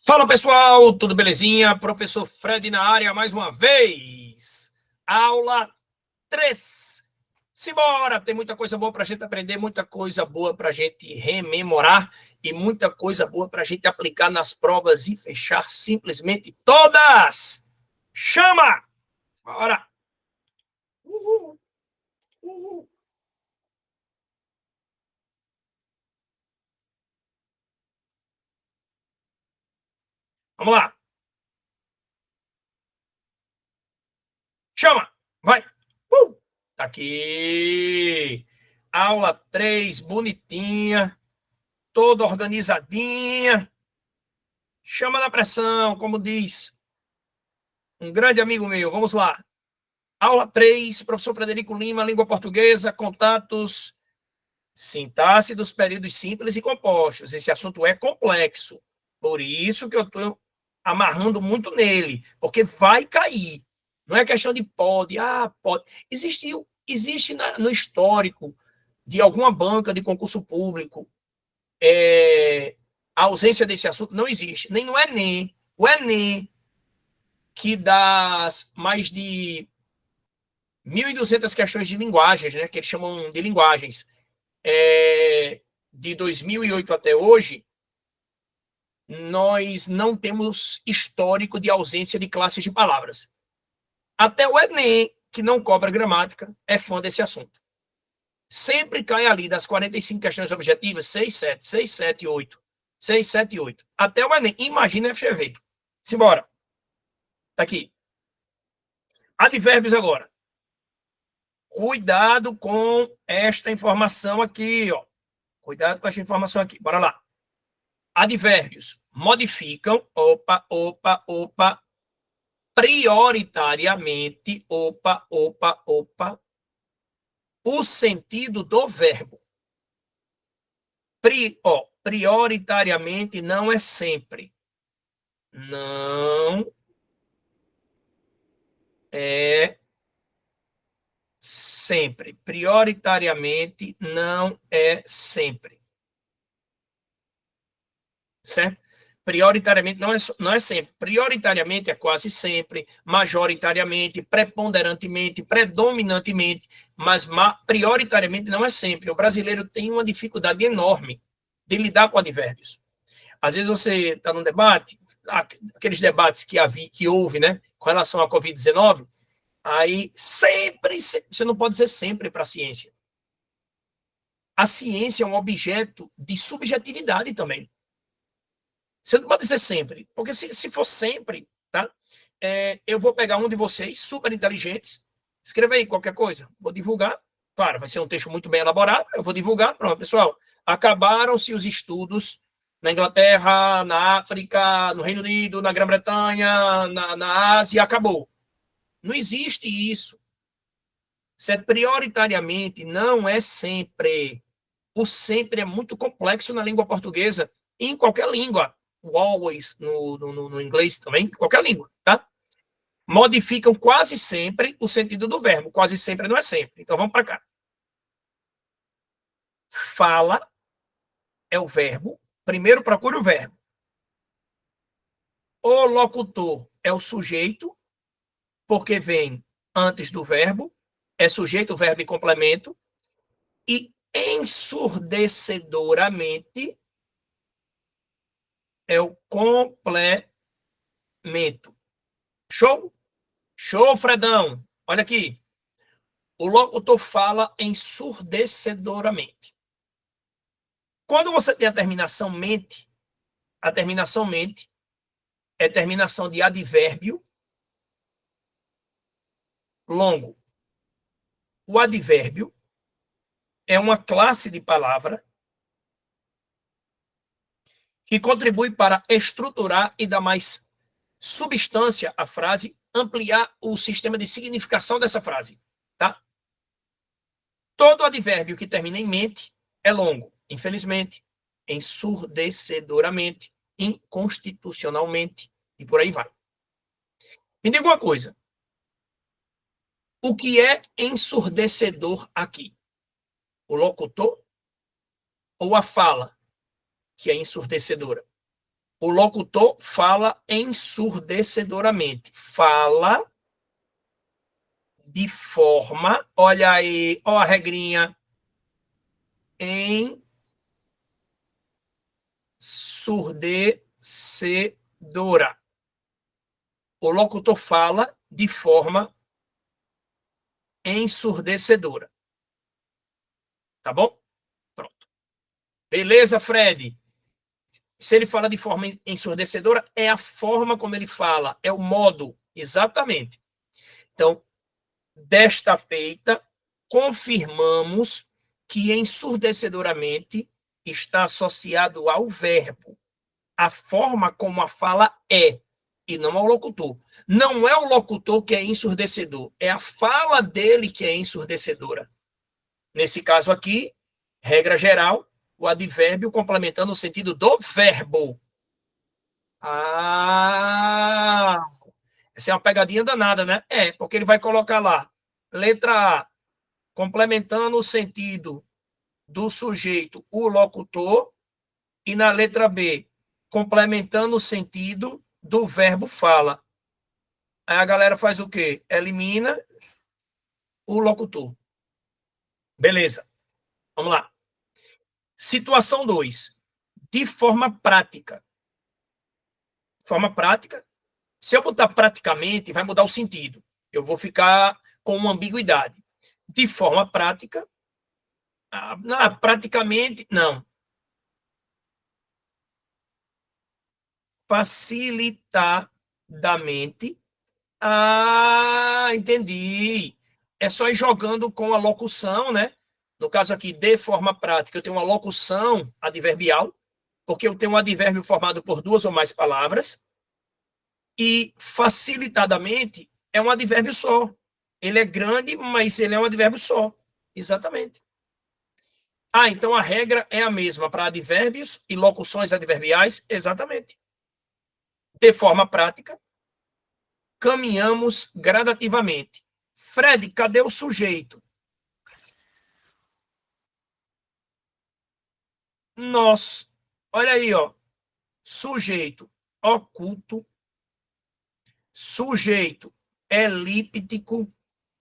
Fala pessoal, tudo belezinha? Professor Fred na área mais uma vez. Aula 3. Simbora! Tem muita coisa boa para a gente aprender, muita coisa boa para a gente rememorar e muita coisa boa para a gente aplicar nas provas e fechar simplesmente todas. Chama! Bora! Uhul! Uhul! Vamos lá! Chama! Vai! Tá aqui! Aula 3, bonitinha, toda organizadinha. Chama na pressão, como diz um grande amigo meu. Vamos lá. Aula 3, professor Frederico Lima, língua portuguesa, contatos, sintaxe dos períodos simples e compostos. Esse assunto é complexo. Por isso que eu estou amarrando muito nele, porque vai cair. Não é questão de pode, pode. Existe no histórico de alguma banca de concurso público a ausência desse assunto? Não existe. Nem no Enem. O Enem, que das mais de 1.200 questões de linguagens, né, que eles chamam de linguagens, de 2008 até hoje, nós não temos histórico de ausência de classes de palavras. Até o Enem, que não cobra gramática, é fã desse assunto. Sempre cai ali das 45 questões objetivas, 6, 7, 6, 7, 8. 6, 7, 8. Até o Enem. Imagina a FGV. Simbora. Tá aqui. Advérbios agora. Cuidado com esta informação aqui, ó. Cuidado com esta informação aqui. Bora lá. Advérbios modificam, prioritariamente, o sentido do verbo. Prioritariamente não é sempre. Não é sempre. Prioritariamente não é sempre. Certo? Prioritariamente não é sempre. Prioritariamente é quase sempre, majoritariamente, preponderantemente, predominantemente, mas prioritariamente não é sempre. O brasileiro tem uma dificuldade enorme de lidar com advérbios. Às vezes você está num debate, aqueles debates que houve, né, com relação à Covid-19, aí sempre, você não pode dizer sempre para a ciência. A ciência é um objeto de subjetividade também. Você não pode dizer sempre, porque se for sempre, tá? Eu vou pegar um de vocês, super inteligentes, escreva aí qualquer coisa, vou divulgar. Claro, vai ser um texto muito bem elaborado, eu vou divulgar. Pronto, pessoal, acabaram-se os estudos na Inglaterra, na África, no Reino Unido, na Grã-Bretanha, na Ásia, acabou. Não existe isso. Prioritariamente, não é sempre. O sempre é muito complexo na língua portuguesa, em qualquer língua. O always no inglês também, qualquer língua, tá? Modificam quase sempre o sentido do verbo. Quase sempre não é sempre. Então vamos para cá. Fala é o verbo. Primeiro procure o verbo. O locutor é o sujeito, porque vem antes do verbo. É sujeito, verbo e complemento. E ensurdecedoramente é o complemento. Show? Show, Fredão. Olha aqui. O locutor fala ensurdecedoramente. Quando você tem a terminação mente é terminação de advérbio longo. O advérbio é uma classe de palavra que contribui para estruturar e dar mais substância à frase, ampliar o sistema de significação dessa frase, tá? Todo advérbio que termina em mente é longo, infelizmente, ensurdecedoramente, inconstitucionalmente, e por aí vai. Me diga uma coisa. O que é ensurdecedor aqui? O locutor ou a fala que é ensurdecedora? O locutor fala ensurdecedoramente. Fala de forma, olha aí, ó a regrinha, ensurdecedora. O locutor fala de forma ensurdecedora. Tá bom? Pronto. Beleza, Fred? Se ele fala de forma ensurdecedora, é a forma como ele fala, é o modo, exatamente. Então, desta feita, confirmamos que ensurdecedoramente está associado ao verbo, a forma como a fala é, e não ao locutor. Não é o locutor que é ensurdecedor, é a fala dele que é ensurdecedora. Nesse caso aqui, regra geral, o advérbio complementando o sentido do verbo. Ah, essa é uma pegadinha danada, né? É, porque ele vai colocar lá, letra A, complementando o sentido do sujeito, o locutor, e na letra B, complementando o sentido do verbo fala. Aí a galera faz o quê? Elimina o locutor. Beleza, vamos lá. Situação 2. De forma prática. Forma prática. Se eu botar praticamente, vai mudar o sentido. Eu vou ficar com uma ambiguidade. De forma prática, praticamente, não. Facilitadamente. Ah, entendi. É só ir jogando com a locução, né? No caso aqui, de forma prática, eu tenho uma locução adverbial, porque eu tenho um advérbio formado por duas ou mais palavras, e facilitadamente é um advérbio só. Ele é grande, mas ele é um advérbio só. Exatamente. Ah, então a regra é a mesma para advérbios e locuções adverbiais? Exatamente. De forma prática, caminhamos gradativamente. Fred, cadê o sujeito? Nós. Olha aí, ó. Sujeito oculto, sujeito elíptico,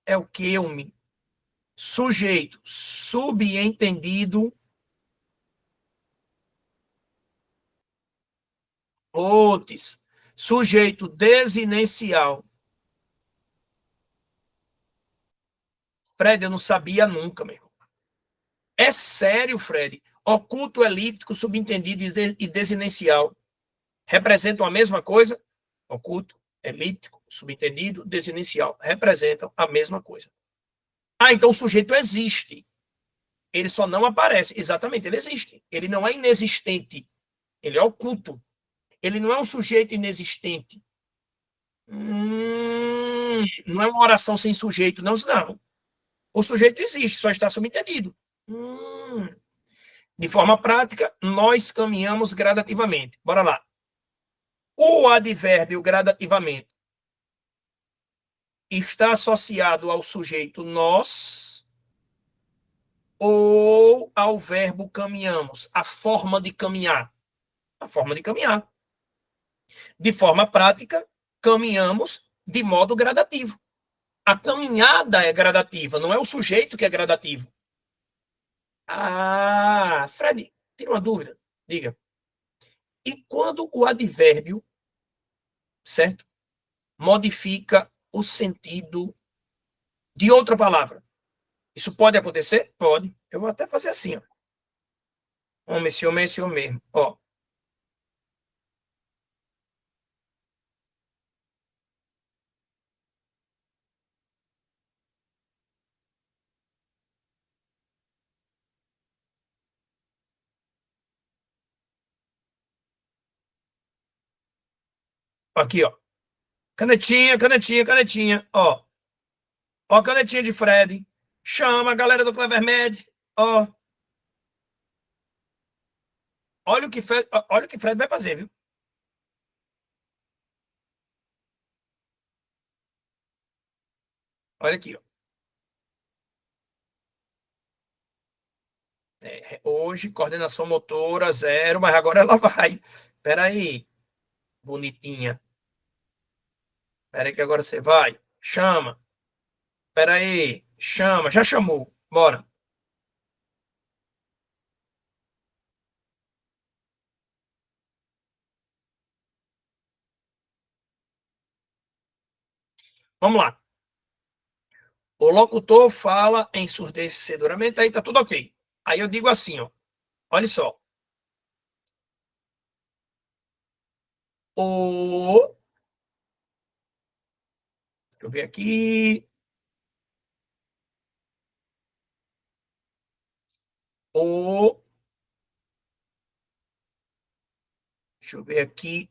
é o que me. Sujeito subentendido, outros. Sujeito desinencial. Fred, eu não sabia nunca, meu irmão. É sério, Fred. Oculto, elíptico, subentendido e desinencial representam a mesma coisa? Oculto, elíptico, subentendido, desinencial. Representam a mesma coisa. Ah, então o sujeito existe. Ele só não aparece. Exatamente, ele existe. Ele não é inexistente. Ele é oculto. Ele não é um sujeito inexistente. Não é uma oração sem sujeito, não. Não. O sujeito existe, só está subentendido. De forma prática, nós caminhamos gradativamente. Bora lá. O advérbio gradativamente está associado ao sujeito nós ou ao verbo caminhamos? A forma de caminhar. A forma de caminhar. De forma prática, caminhamos de modo gradativo. A caminhada é gradativa, não é o sujeito que é gradativo. Ah, Fred, tira uma dúvida. Diga. E quando o advérbio, certo, modifica o sentido de outra palavra? Isso pode acontecer? Pode. Eu vou até fazer assim, ó. Homem, esse homem mesmo. Ó. Aqui, ó. Canetinha, canetinha, canetinha. Ó. Ó a canetinha de Fred. Chama a galera do Clever Med. Ó. Olha o que Fred vai fazer, viu? Olha aqui, ó. Hoje, coordenação motora, 0, mas agora ela vai. Espera aí, bonitinha. Espera aí que agora você vai. Chama. Espera aí. Chama. Já chamou. Bora. Vamos lá. O locutor fala ensurdecedoramente, aí tá tudo ok. Aí eu digo assim, ó. Olha só. O. Deixa eu ver aqui. O. Deixa eu ver aqui.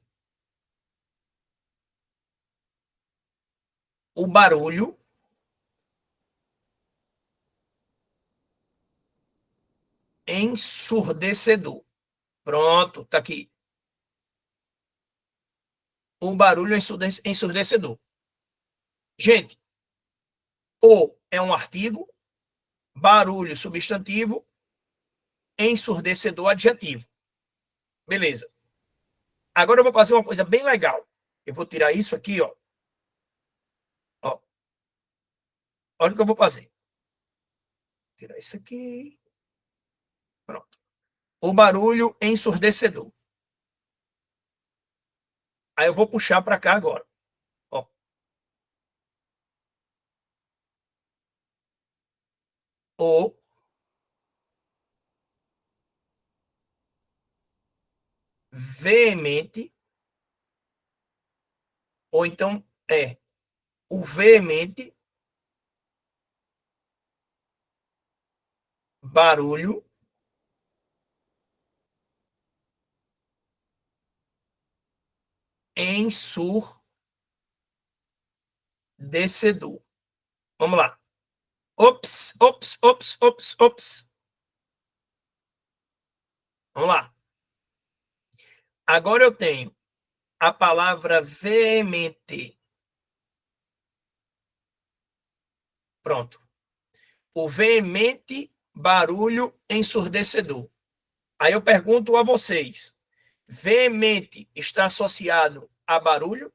O barulho ensurdecedor. Pronto, tá aqui. O barulho ensurdecedor. Gente, o é um artigo, barulho substantivo, ensurdecedor adjetivo. Beleza. Agora eu vou fazer uma coisa bem legal. Eu vou tirar isso aqui, ó. Ó, olha o que eu vou fazer. Tirar isso aqui. Pronto. O barulho ensurdecedor. Aí eu vou puxar para cá agora. Ó. O veemente, ou então o veemente barulho ensurdecedor. Vamos lá. Ops, ops, ops, ops, ops. Vamos lá. Agora eu tenho a palavra veemente. Pronto. O veemente barulho ensurdecedor. Aí eu pergunto a vocês: veemente está associado a barulho?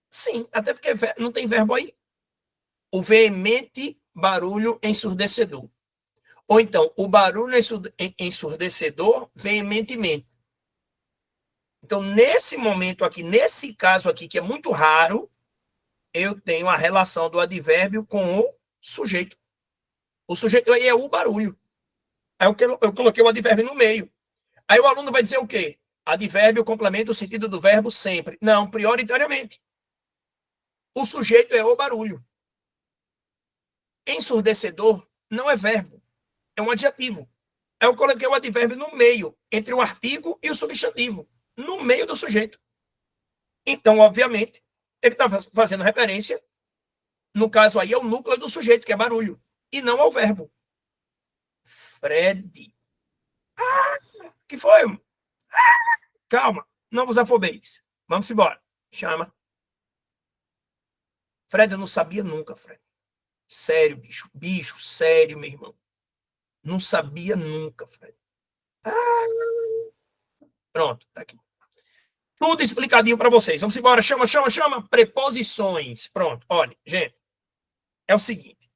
Sim, até porque não tem verbo aí. O veemente barulho ensurdecedor. Ou então, o barulho ensurdecedor veementemente. Então, nesse momento aqui, nesse caso aqui, que é muito raro, eu tenho a relação do advérbio com o sujeito. O sujeito aí é o barulho. Aí eu coloquei o advérbio no meio. Aí o aluno vai dizer o quê? Advérbio complementa o sentido do verbo sempre. Não, prioritariamente. O sujeito é o barulho. Ensurdecedor não é verbo, é um adjetivo. Aí eu coloquei o advérbio no meio, entre o artigo e o substantivo, no meio do sujeito. Então, obviamente, ele está fazendo referência, no caso aí, ao núcleo do sujeito, que é barulho, e não ao verbo. Fred. Ah, que foi? Calma, não vos afobeis. Vamos embora. Chama. Fred, eu não sabia nunca, Fred. Sério, bicho. Bicho, sério, meu irmão. Não sabia nunca, Fred. Ah, pronto, tá aqui. Tudo explicadinho para vocês. Vamos embora. Chama, chama, chama. Preposições. Pronto. Olha, gente, é o seguinte.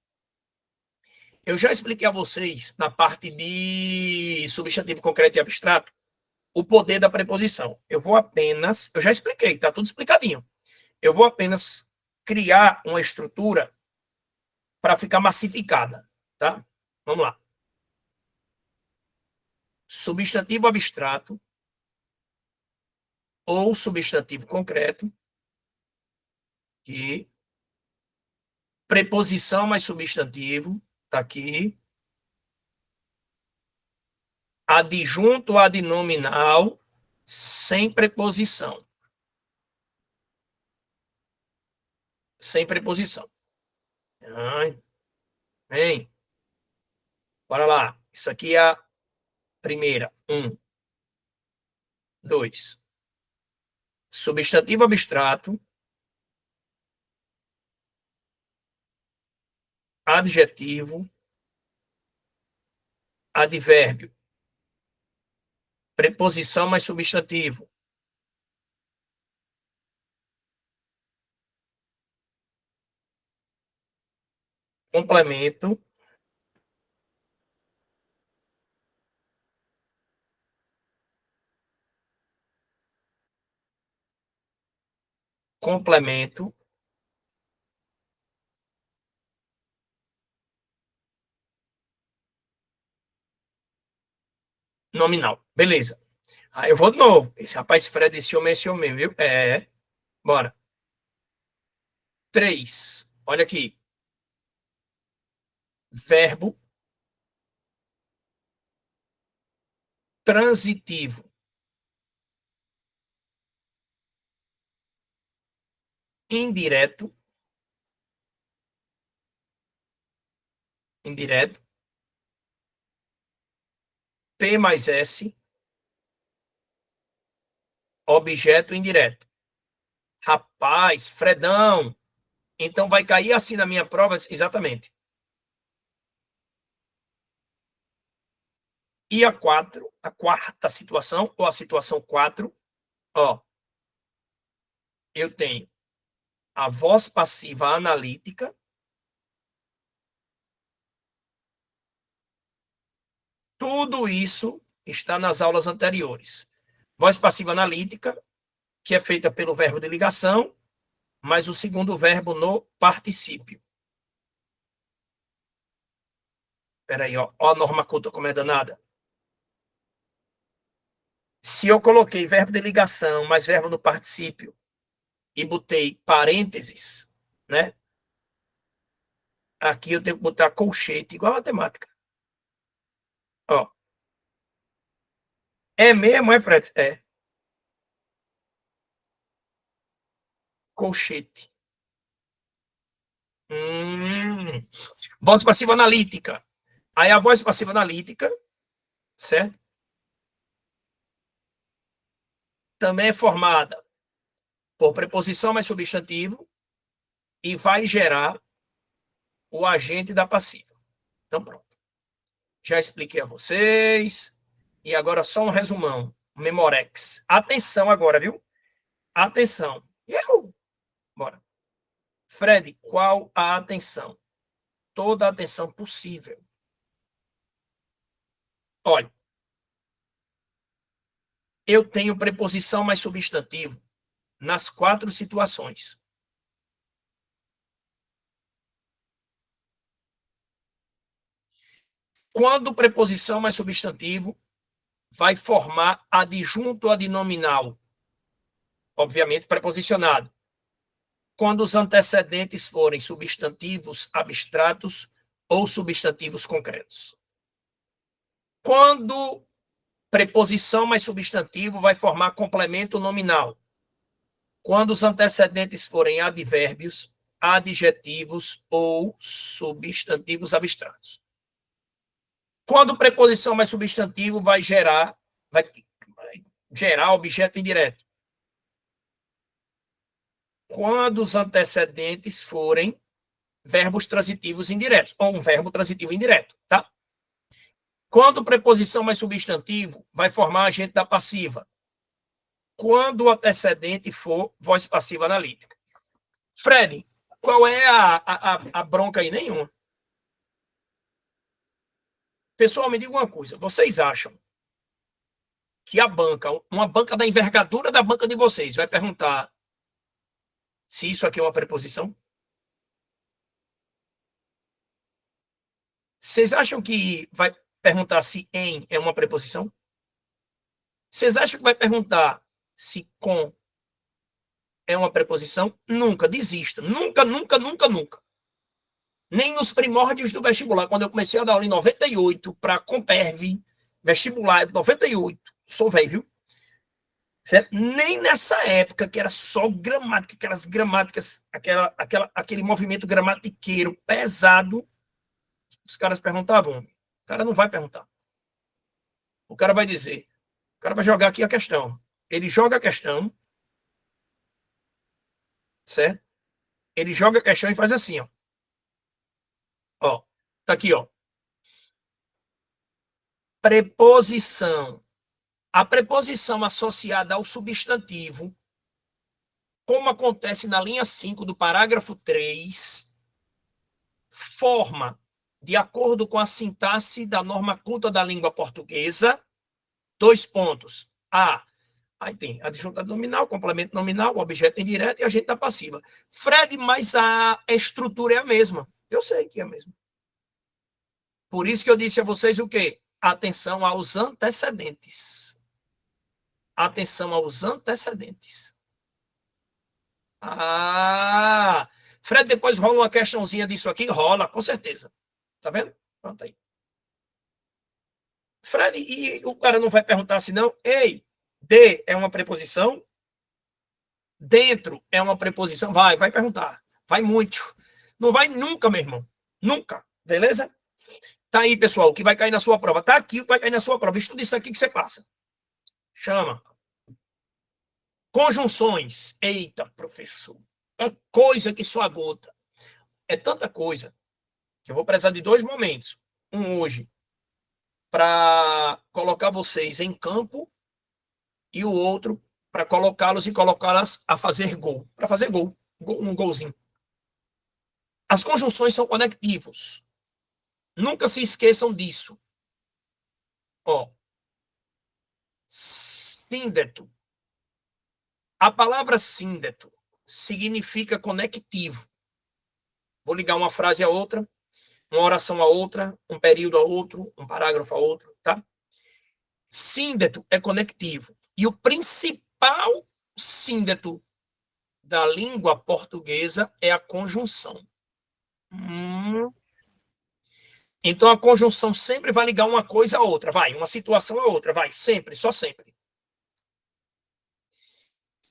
Eu já expliquei a vocês, na parte de substantivo concreto e abstrato, o poder da preposição. Eu vou apenas. Eu já expliquei, tá tudo explicadinho. Eu vou apenas criar uma estrutura para ficar massificada, tá? Vamos lá. Substantivo abstrato ou substantivo concreto, que preposição mais substantivo, tá aqui. Adjunto adnominal sem preposição. Sem preposição. Ai, vem. Bora lá. Isso aqui é a primeira. Dois. Substantivo abstrato, adjetivo, advérbio Preposição mais substantivo. Complemento. Complemento. Nominal. Beleza. Aí eu vou de novo. Esse rapaz Fred, esse homem, viu? É. Bora. 3. Olha aqui. Verbo transitivo. Indireto. Indireto. P mais S. Objeto indireto. Rapaz, Fredão. Então vai cair assim na minha prova, exatamente. E a 4, a quarta situação, ou a situação 4, ó, eu tenho a voz passiva analítica, tudo isso está nas aulas anteriores. Voz passiva analítica, que é feita pelo verbo de ligação, mas o segundo verbo no particípio. Espera aí, ó a norma culta como é danada. Se eu coloquei verbo de ligação mais verbo no particípio e botei parênteses, né? Aqui eu tenho que botar colchete, igual a matemática. Ó. É mesmo, é, Fred? É. Colchete. Voz passiva analítica. Aí a voz passiva analítica, certo? Também é formada por preposição mais substantivo e vai gerar o agente da passiva. Então, pronto. Já expliquei a vocês. E agora só um resumão. Memorex. Atenção agora, viu? Atenção. Errou. Bora. Fred, qual a atenção? Toda a atenção possível. Olha, eu tenho preposição mais substantivo nas 4 situações. Quando preposição mais substantivo vai formar adjunto adnominal, obviamente preposicionado. Quando os antecedentes forem substantivos abstratos ou substantivos concretos. Quando preposição mais substantivo vai formar complemento nominal. Quando os antecedentes forem advérbios, adjetivos ou substantivos abstratos. Quando preposição mais substantivo vai gerar objeto indireto. Quando os antecedentes forem verbos transitivos indiretos, ou um verbo transitivo indireto, tá? Quando preposição mais substantivo, vai formar agente da passiva. Quando o antecedente for voz passiva analítica. Fred, qual é a bronca aí? Nenhuma. Pessoal, me diga uma coisa. Vocês acham que a banca, uma banca da envergadura da banca de vocês, vai perguntar se isso aqui é uma preposição? Vocês acham que vai perguntar se em é uma preposição? Vocês acham que vai perguntar se com é uma preposição? Nunca, desista. Nunca, nunca, nunca, nunca. Nem nos primórdios do vestibular, quando eu comecei a dar aula em 98 para Comperv, vestibular de 98, sou velho, viu? Certo? Nem nessa época, que era só gramática, aquelas gramáticas, aquele movimento gramatiqueiro pesado, os caras perguntavam. O cara não vai perguntar. O cara vai dizer. O cara vai jogar aqui a questão. Ele joga a questão, certo? Ele joga a questão e faz assim, ó. Ó, tá aqui, ó. Preposição A preposição associada ao substantivo, como acontece na linha 5 do parágrafo 3, forma, de acordo com a sintaxe da norma culta da língua portuguesa, 2 pontos. A. Aí tem adjunto nominal, complemento nominal, objeto indireto e agente da passiva. Fred, mas a estrutura é a mesma. Eu sei que é a mesma. Por isso que eu disse a vocês o quê? Atenção aos antecedentes. Atenção aos antecedentes. Ah! Fred, depois rola uma questãozinha disso aqui? Rola, com certeza. Tá vendo? Pronto aí. Fred, e o cara não vai perguntar assim, não? Ei, de é uma preposição? Dentro é uma preposição? Vai perguntar. Vai muito. Não vai nunca, meu irmão. Nunca. Beleza? Tá aí, pessoal, o que vai cair na sua prova. Tá aqui o que vai cair na sua prova. Estuda isso aqui que você passa. Chama. Conjunções. Eita, professor. É coisa que só gota. É tanta coisa que eu vou precisar de 2 momentos. Um hoje para colocar vocês em campo e o outro para colocá-los e colocá-las a fazer gol. Para fazer gol. Um golzinho. As conjunções são conectivos. Nunca se esqueçam disso. Ó. Síndeto. A palavra síndeto significa conectivo. Vou ligar uma frase a outra, uma oração a outra, um período a outro, um parágrafo a outro, tá? Síndeto é conectivo. E o principal síndeto da língua portuguesa é a conjunção. Então, a conjunção sempre vai ligar uma coisa a outra, vai, uma situação a outra, vai, sempre, só sempre.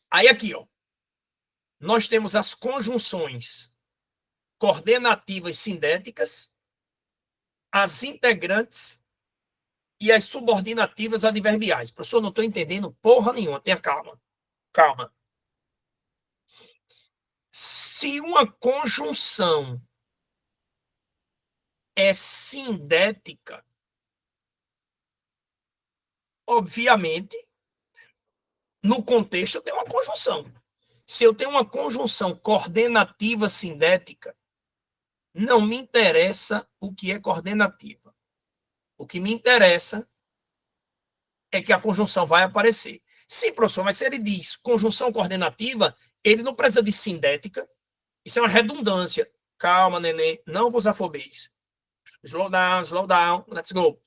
Aí aqui, ó, nós temos as conjunções coordenativas sindéticas, as integrantes e as subordinativas adverbiais. Professor, não estou entendendo porra nenhuma, tenha calma. Calma. Se uma conjunção é sindética, obviamente, no contexto tem uma conjunção. Se eu tenho uma conjunção coordenativa sindética, não me interessa o que é coordenativa. O que me interessa é que a conjunção vai aparecer. Sim, professor, mas se ele diz conjunção coordenativa, ele não precisa de sindética. Isso é uma redundância. Calma, neném, não vos afobeis. Slow down, let's go.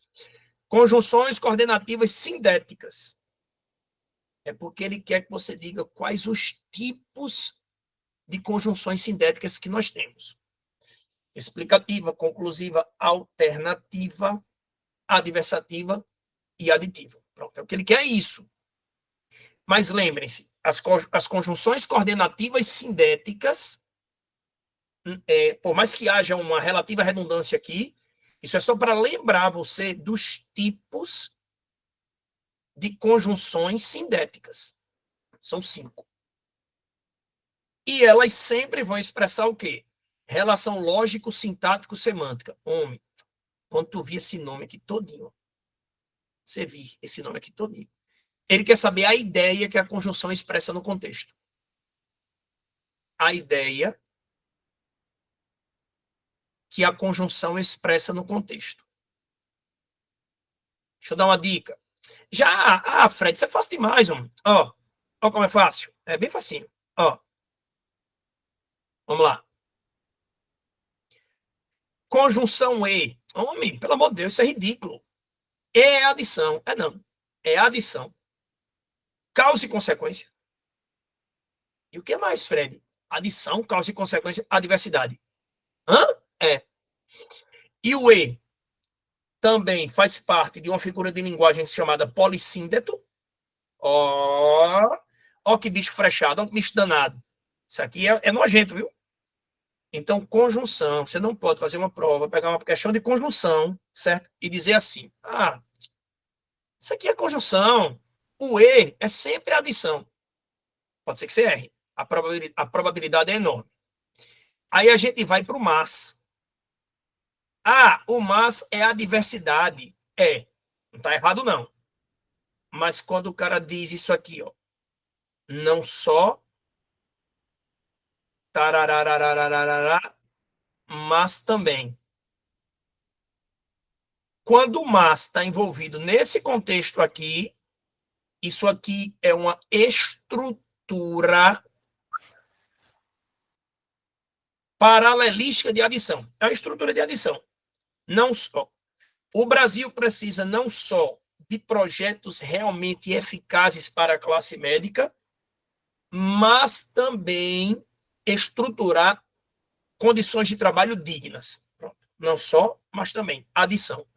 Conjunções coordenativas sindéticas. É porque ele quer que você diga quais os tipos de conjunções sindéticas que nós temos. Explicativa, conclusiva, alternativa, adversativa e aditiva. Pronto, é o que ele quer, é isso. Mas lembrem-se, as conjunções coordenativas sindéticas, por mais que haja uma relativa redundância aqui, isso é só para lembrar você dos tipos de conjunções sindéticas. São 5. E elas sempre vão expressar o quê? Relação lógico-sintático-semântica. Homem, quando tu vi esse nome aqui todinho, você viu esse nome aqui todinho. Ele quer saber a ideia que a conjunção expressa no contexto. A ideia que a conjunção expressa no contexto. Deixa eu dar uma dica. Fred, isso é fácil demais, homem. Ó como é fácil. É bem facinho. Ó. Vamos lá. Conjunção E. Homem, pelo amor de Deus, isso é ridículo. E é adição. Não. É adição. Causa e consequência. E o que mais, Fred? Adição, causa e consequência, adversidade. Hã? É. E o E também faz parte de uma figura de linguagem chamada polissíndeto. Ó que bicho frechado, ó que bicho danado. Isso aqui é nojento, viu? Então, conjunção. Você não pode fazer uma prova, pegar uma questão de conjunção, certo? E dizer assim, isso aqui é conjunção. O E é sempre adição. Pode ser que você erre. A probabilidade é enorme. Aí a gente vai para o mas. O mas é a diversidade. Não está errado, não. Mas quando o cara diz isso aqui, ó, não só, tararararararará, mas também. Quando o mas está envolvido nesse contexto aqui, isso aqui é uma estrutura paralelística de adição. É uma estrutura de adição. Não só. O Brasil precisa não só de projetos realmente eficazes para a classe médica, mas também estruturar condições de trabalho dignas. Pronto. Não só, mas também. Adição.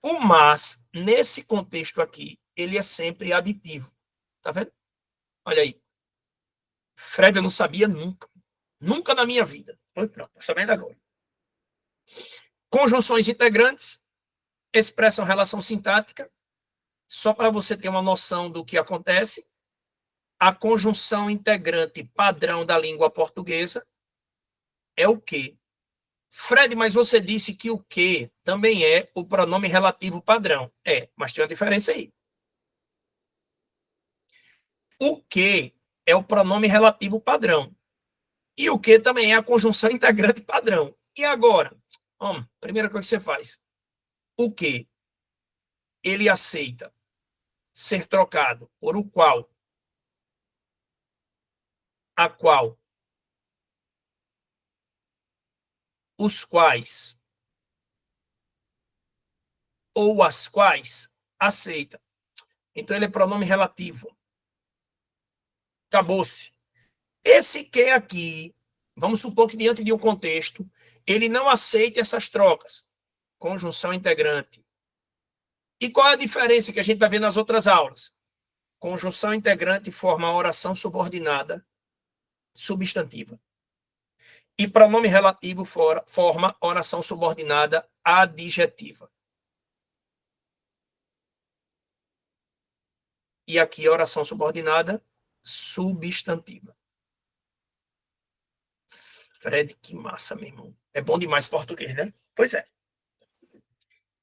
O mas, nesse contexto aqui, ele é sempre aditivo. Tá vendo? Olha aí. Fred, eu não sabia nunca. Nunca na minha vida. Pois pronto, tô sabendo agora. Conjunções integrantes expressam relação sintática. Só para você ter uma noção do que acontece, a conjunção integrante padrão da língua portuguesa é o que? Fred, mas você disse que o que também é o pronome relativo padrão. É, mas tem uma diferença aí. O que é o pronome relativo padrão. E o que também é a conjunção integrante padrão. E agora? Primeira coisa que você faz. O que ele aceita ser trocado por o qual, a qual, os quais ou as quais aceita. Então ele é pronome relativo. Acabou-se. Esse que aqui, vamos supor que diante de um contexto, ele não aceita essas trocas. Conjunção integrante. E qual é a diferença que a gente vai ver nas outras aulas? Conjunção integrante forma oração subordinada substantiva. E pronome relativo forma oração subordinada adjetiva. E aqui oração subordinada substantiva. Fred, que massa, meu irmão. É bom demais português, né? Pois é.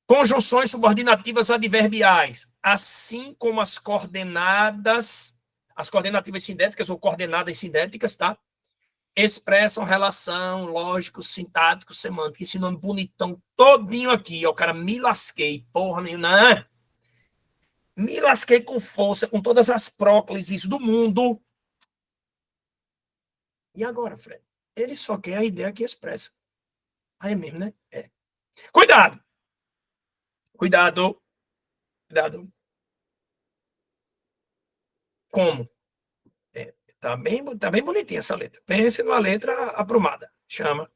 Conjunções subordinativas adverbiais, assim como as coordenadas, as coordenativas sindéticas ou coordenadas sindéticas, tá? Expressam relação lógico, sintático, semântica. Esse nome bonitão todinho aqui, ó, cara, me lasquei, porra nenhuma. Né? Me lasquei com força, com todas as próclises do mundo. E agora, Fred? Ele só quer a ideia que expressa. Aí é mesmo, né? É. Cuidado! Cuidado! Cuidado! Como? É, tá bem bonitinha essa letra. Pense numa letra aprumada. Chama.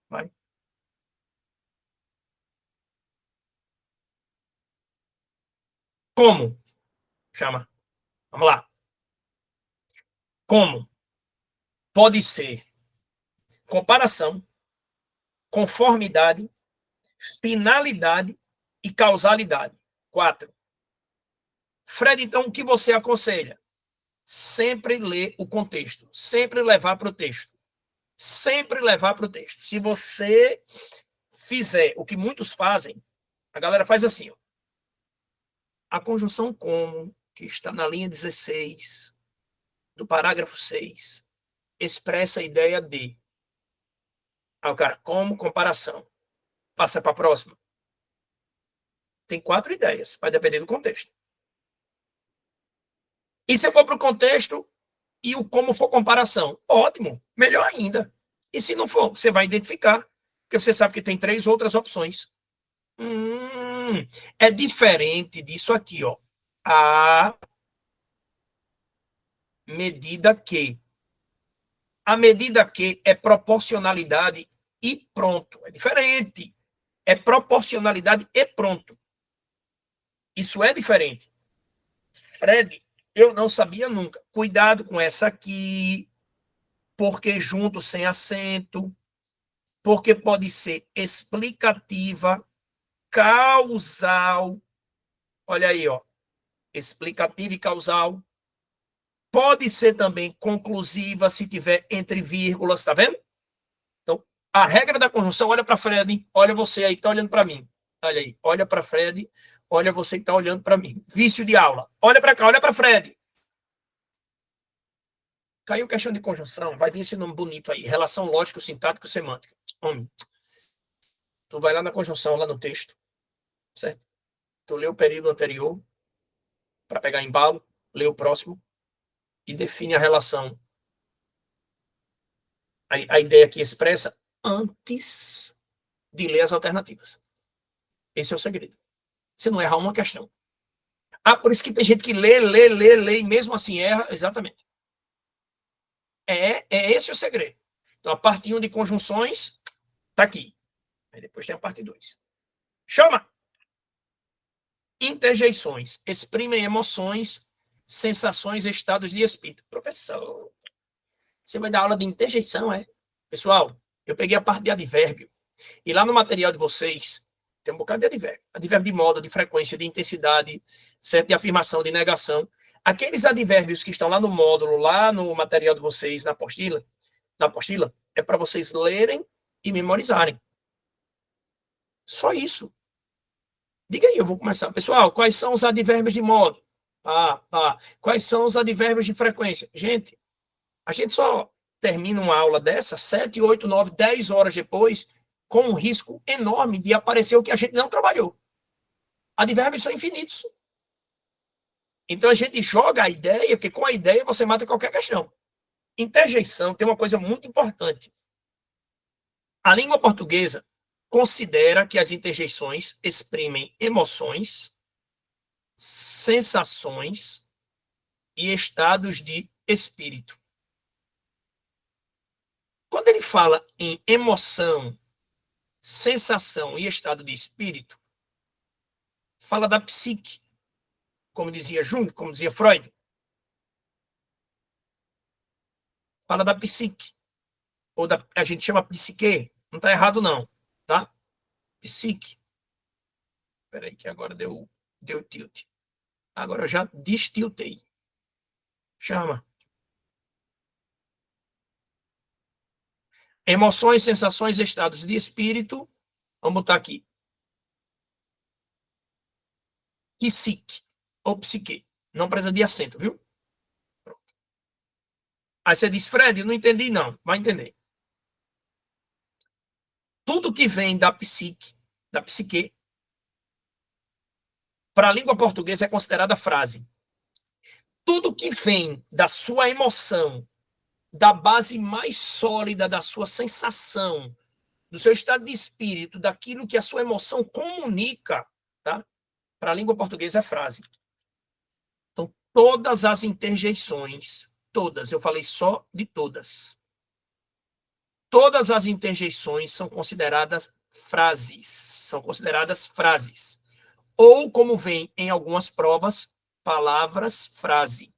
Vai. Como? Chama. Vamos lá. Como? Pode ser comparação, conformidade, finalidade e causalidade. 4. Fred, então, o que você aconselha? Sempre ler o contexto. Sempre levar para o texto. Sempre levar para o texto. Se você fizer o que muitos fazem, a galera faz assim, ó. A conjunção como, que está na linha 16 do parágrafo 6, expressa a ideia de. Aí o cara, como comparação. Passa para a próxima. Tem 4 ideias, vai depender do contexto. E se eu for para o contexto e o como for comparação? Ótimo, melhor ainda. E se não for, você vai identificar, porque você sabe que tem 3 outras opções. É diferente disso aqui, ó. A medida que. A medida que é proporcionalidade e pronto. É diferente. É proporcionalidade e pronto. Isso é diferente. Fred, eu não sabia nunca. Cuidado com essa aqui, porque junto sem acento, porque pode ser explicativa, causal. Olha aí, ó. Explicativa e causal. Pode ser também conclusiva se tiver entre vírgulas, tá vendo? Então, a regra da conjunção, olha para Fred, olha você aí, tá olhando para mim. Olha aí, olha para Fred, Olha você que está olhando para mim. Vício de aula. Olha para cá, olha para Fred. Caiu questão de conjunção, vai vir esse nome bonito aí. Relação lógico-sintático-semântica. Tu vai lá na conjunção, lá no texto, certo? Tu lê o período anterior, para pegar embalo, lê o próximo e define a relação. A ideia aqui expressa antes de ler as alternativas. Esse é o segredo. Você não erra uma questão. Ah, por isso que tem gente que lê, e mesmo assim erra. Exatamente. É esse o segredo. Então, a parte 1 de conjunções está aqui. Aí depois tem a parte 2. Chama! Interjeições. Exprimem emoções, sensações e estados de espírito. Professor, você vai dar aula de interjeição, é? Pessoal, eu peguei a parte de advérbio. E lá no material de vocês, tem um bocado de advérbio. Advérbio de modo, de frequência, de intensidade, certo? De afirmação, de negação. Aqueles advérbios que estão lá no módulo, lá no material de vocês, na apostila, é para vocês lerem e memorizarem. Só isso. Diga aí, eu vou começar. Pessoal, quais são os advérbios de modo? Quais são os advérbios de frequência? Gente, a gente só termina uma aula dessa 7, 8, 9, 10 horas depois, com um risco enorme de aparecer o que a gente não trabalhou. Advérbios são infinitos. Então a gente joga a ideia, porque com a ideia você mata qualquer questão. Interjeição tem uma coisa muito importante. A língua portuguesa considera que as interjeições exprimem emoções, sensações e estados de espírito. Quando ele fala em emoção, sensação e estado de espírito, fala da psique, como dizia Jung, como dizia Freud. Fala da psique, ou a gente chama psique, não está errado não, tá? Psique. Espera aí que agora deu tilt. Agora eu já destiltei. Chama. Emoções, sensações, estados de espírito. Vamos botar aqui. Psique ou psique. Não precisa de acento, viu? Pronto. Aí você diz, Fred, não entendi não. Vai entender. Tudo que vem da psique, para a língua portuguesa é considerada frase. Tudo que vem da sua emoção, da base mais sólida da sua sensação, do seu estado de espírito, daquilo que a sua emoção comunica, tá? Para a língua portuguesa é frase. Então, todas as interjeições, todas, eu falei só de todas. Todas as interjeições são consideradas frases. Ou, como vem em algumas provas, palavras-frase.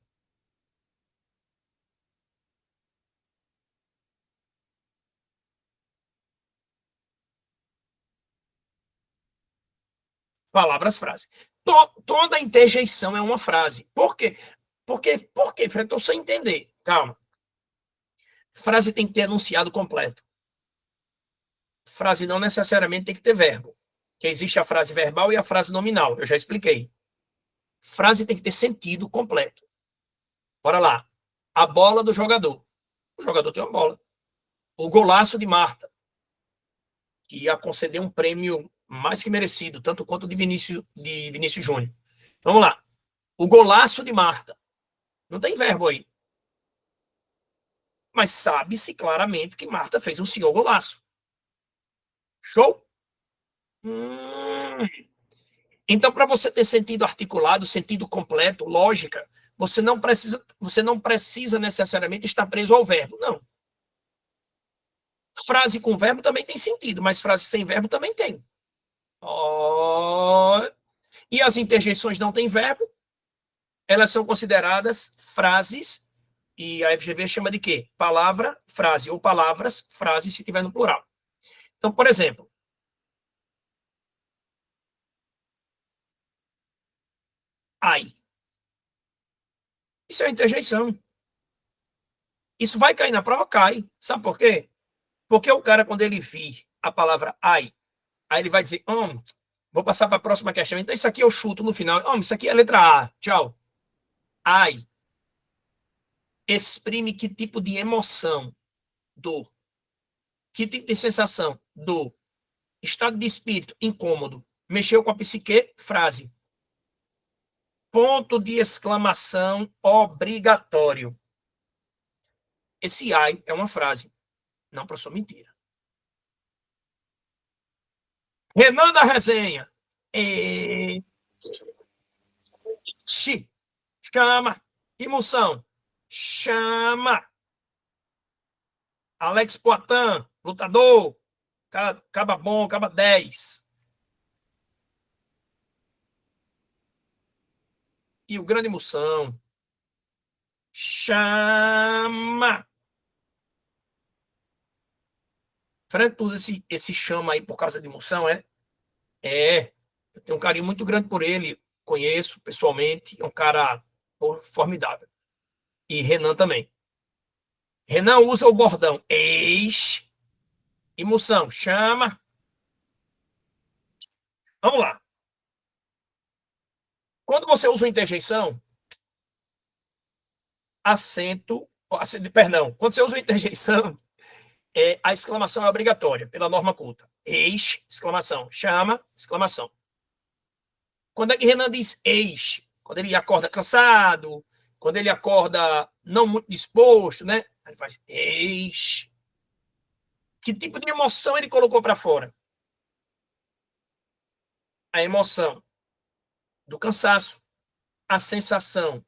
Palavras-frase. Toda interjeição é uma frase. Por quê? Por quê, Fred? Estou sem entender. Calma. Frase tem que ter enunciado completo. Frase não necessariamente tem que ter verbo. Que existe a frase verbal e a frase nominal. Eu já expliquei. Frase tem que ter sentido completo. Bora lá. A bola do jogador. O jogador tem uma bola. O golaço de Marta, que ia conceder um prêmio mais que merecido, tanto quanto de Vinícius Júnior. Vamos lá. O golaço de Marta. Não tem verbo aí. Mas sabe-se claramente que Marta fez um senhor golaço. Show? Então, para você ter sentido articulado, sentido completo, lógica, você não precisa necessariamente estar preso ao verbo. Não. Frase com verbo também tem sentido, mas frase sem verbo também tem. E as interjeições não têm verbo, elas são consideradas frases, e a FGV chama de quê? Palavra, frase, ou palavras, frase, se tiver no plural. Então, por exemplo, ai. Isso é uma interjeição. Isso vai cair na prova? Cai. Sabe por quê? Porque o cara, quando ele vir a palavra ai, aí ele vai dizer, Vou passar para a próxima questão. Então, isso aqui eu chuto no final. Oh, isso aqui é a letra A. Tchau. Ai. Exprime que tipo de emoção? Dor. Que tipo de sensação? Dor. Estado de espírito? Incômodo. Mexeu com a psique? Frase. Ponto de exclamação obrigatório. Esse ai é uma frase. Não, professor, mentira. Renan da resenha. E... Chama. Emoção. Chama. Alex Poitin, lutador. Caba bom, caba 10. E o grande emoção. Chama. Fred usa esse chama aí por causa de emoção, é? É. Eu tenho um carinho muito grande por ele. Conheço pessoalmente. É um cara formidável. E Renan também. Renan usa o bordão. Ex. Emoção. Chama. Vamos lá. Quando você usa uma interjeição, perdão. Quando você usa uma interjeição, a exclamação é obrigatória, pela norma culta. Ex, exclamação. Chama, exclamação. Quando é que Renan diz ex? Quando ele acorda cansado, quando ele acorda não muito disposto, né? Ele faz ex. Que tipo de emoção ele colocou para fora? A emoção do cansaço, a sensação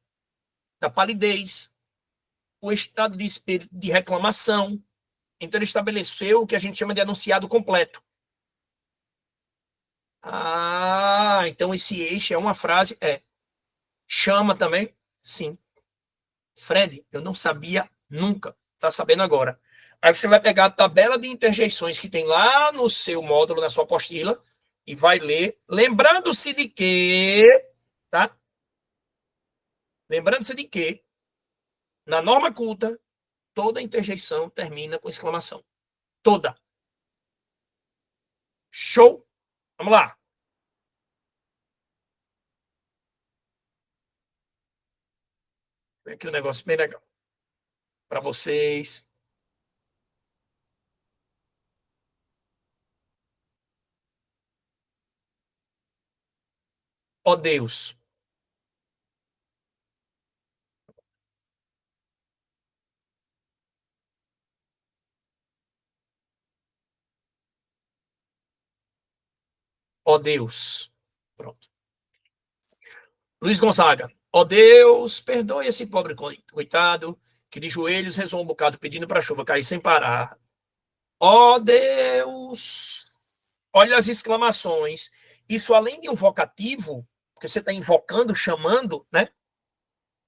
da palidez, o estado de espírito de reclamação. Então ele estabeleceu o que a gente chama de enunciado completo. Ah, então esse eixo é uma frase, chama também? Sim. Fred, eu não sabia nunca, tá sabendo agora. Aí você vai pegar a tabela de interjeições que tem lá no seu módulo, na sua apostila, e vai ler, lembrando-se de que, tá? Lembrando-se de que, na norma culta, toda interjeição termina com exclamação. Toda. Show? Vamos lá. Vem aqui um negócio bem legal para vocês. Ó Deus. Ó Deus. Pronto. Luiz Gonzaga. Ó Deus, perdoe esse pobre coitado que de joelhos rezou um bocado pedindo para a chuva cair sem parar. Ó Deus. Olha as exclamações. Isso além de um vocativo, porque você está invocando, chamando, né?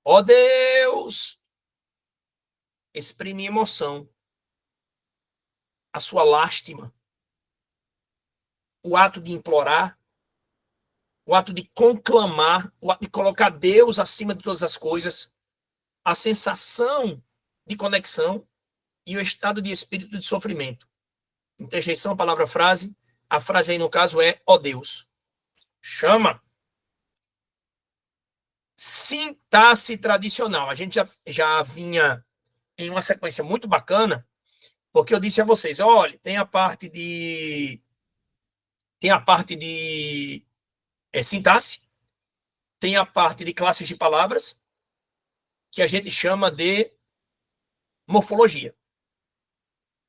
Ó Deus. Exprime emoção. A sua lástima. O ato de implorar. O ato de conclamar. O ato de colocar Deus acima de todas as coisas. A sensação de conexão e o estado de espírito de sofrimento. Interjeição, palavra, frase. A frase aí, no caso, é ó Deus. Chama. Sintaxe tradicional. A gente já vinha em uma sequência muito bacana, porque eu disse a vocês, olha, tem a parte de sintaxe, tem a parte de classes de palavras, que a gente chama de morfologia.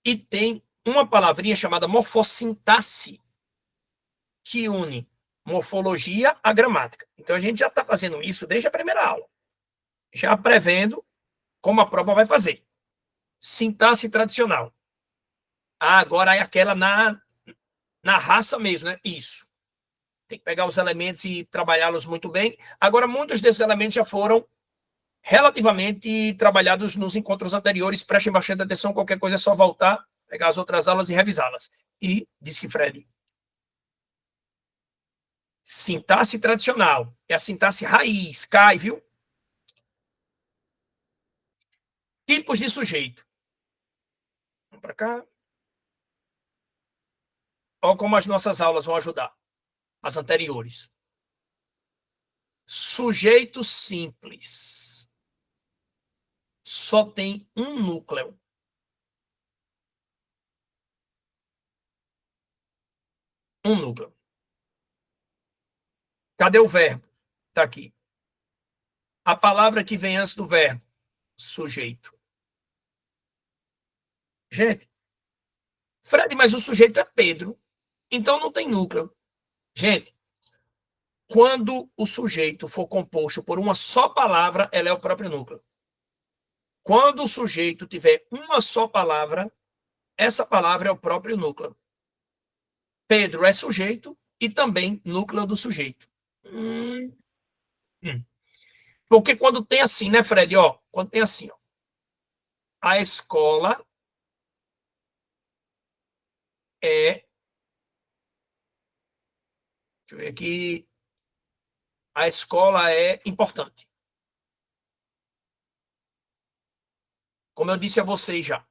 E tem uma palavrinha chamada morfossintaxe, que une morfologia à gramática. Então, a gente já está fazendo isso desde a primeira aula, já prevendo como a prova vai fazer. Sintaxe tradicional. Ah, agora é aquela na raça mesmo, né? Isso. Tem que pegar os elementos e trabalhá-los muito bem. Agora, muitos desses elementos já foram relativamente trabalhados nos encontros anteriores. Prestem bastante atenção, qualquer coisa é só voltar, pegar as outras aulas e revisá-las. E diz que Fred. Sintaxe tradicional. É a sintaxe raiz. Cai, viu? Tipos de sujeito. Vamos para cá. Olha como as nossas aulas vão ajudar. as anteriores. Sujeito simples só tem um núcleo. Um núcleo. Cadê o verbo? Está aqui. A palavra que vem antes do verbo, sujeito. Gente, Fred, mas o sujeito é Pedro, então não tem núcleo. Gente, quando o sujeito for composto por uma só palavra, ela é o próprio núcleo. Quando o sujeito tiver uma só palavra, essa palavra é o próprio núcleo. Pedro é sujeito e também núcleo do sujeito. Porque quando tem assim, né, Fred? Ó, quando tem assim, ó, a escola é. Deixa eu ver aqui. A escola é importante. Como eu disse a vocês já,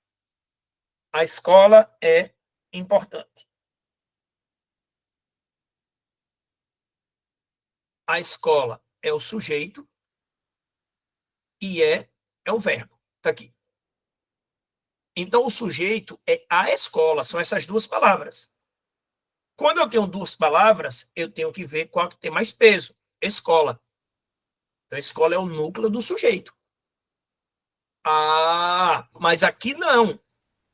a escola é importante. A escola é o sujeito e é o verbo. Está aqui. Então, o sujeito é a escola, são essas duas palavras. Quando eu tenho duas palavras, eu tenho que ver qual que tem mais peso. Escola. Então, a escola é o núcleo do sujeito. Ah, mas aqui não.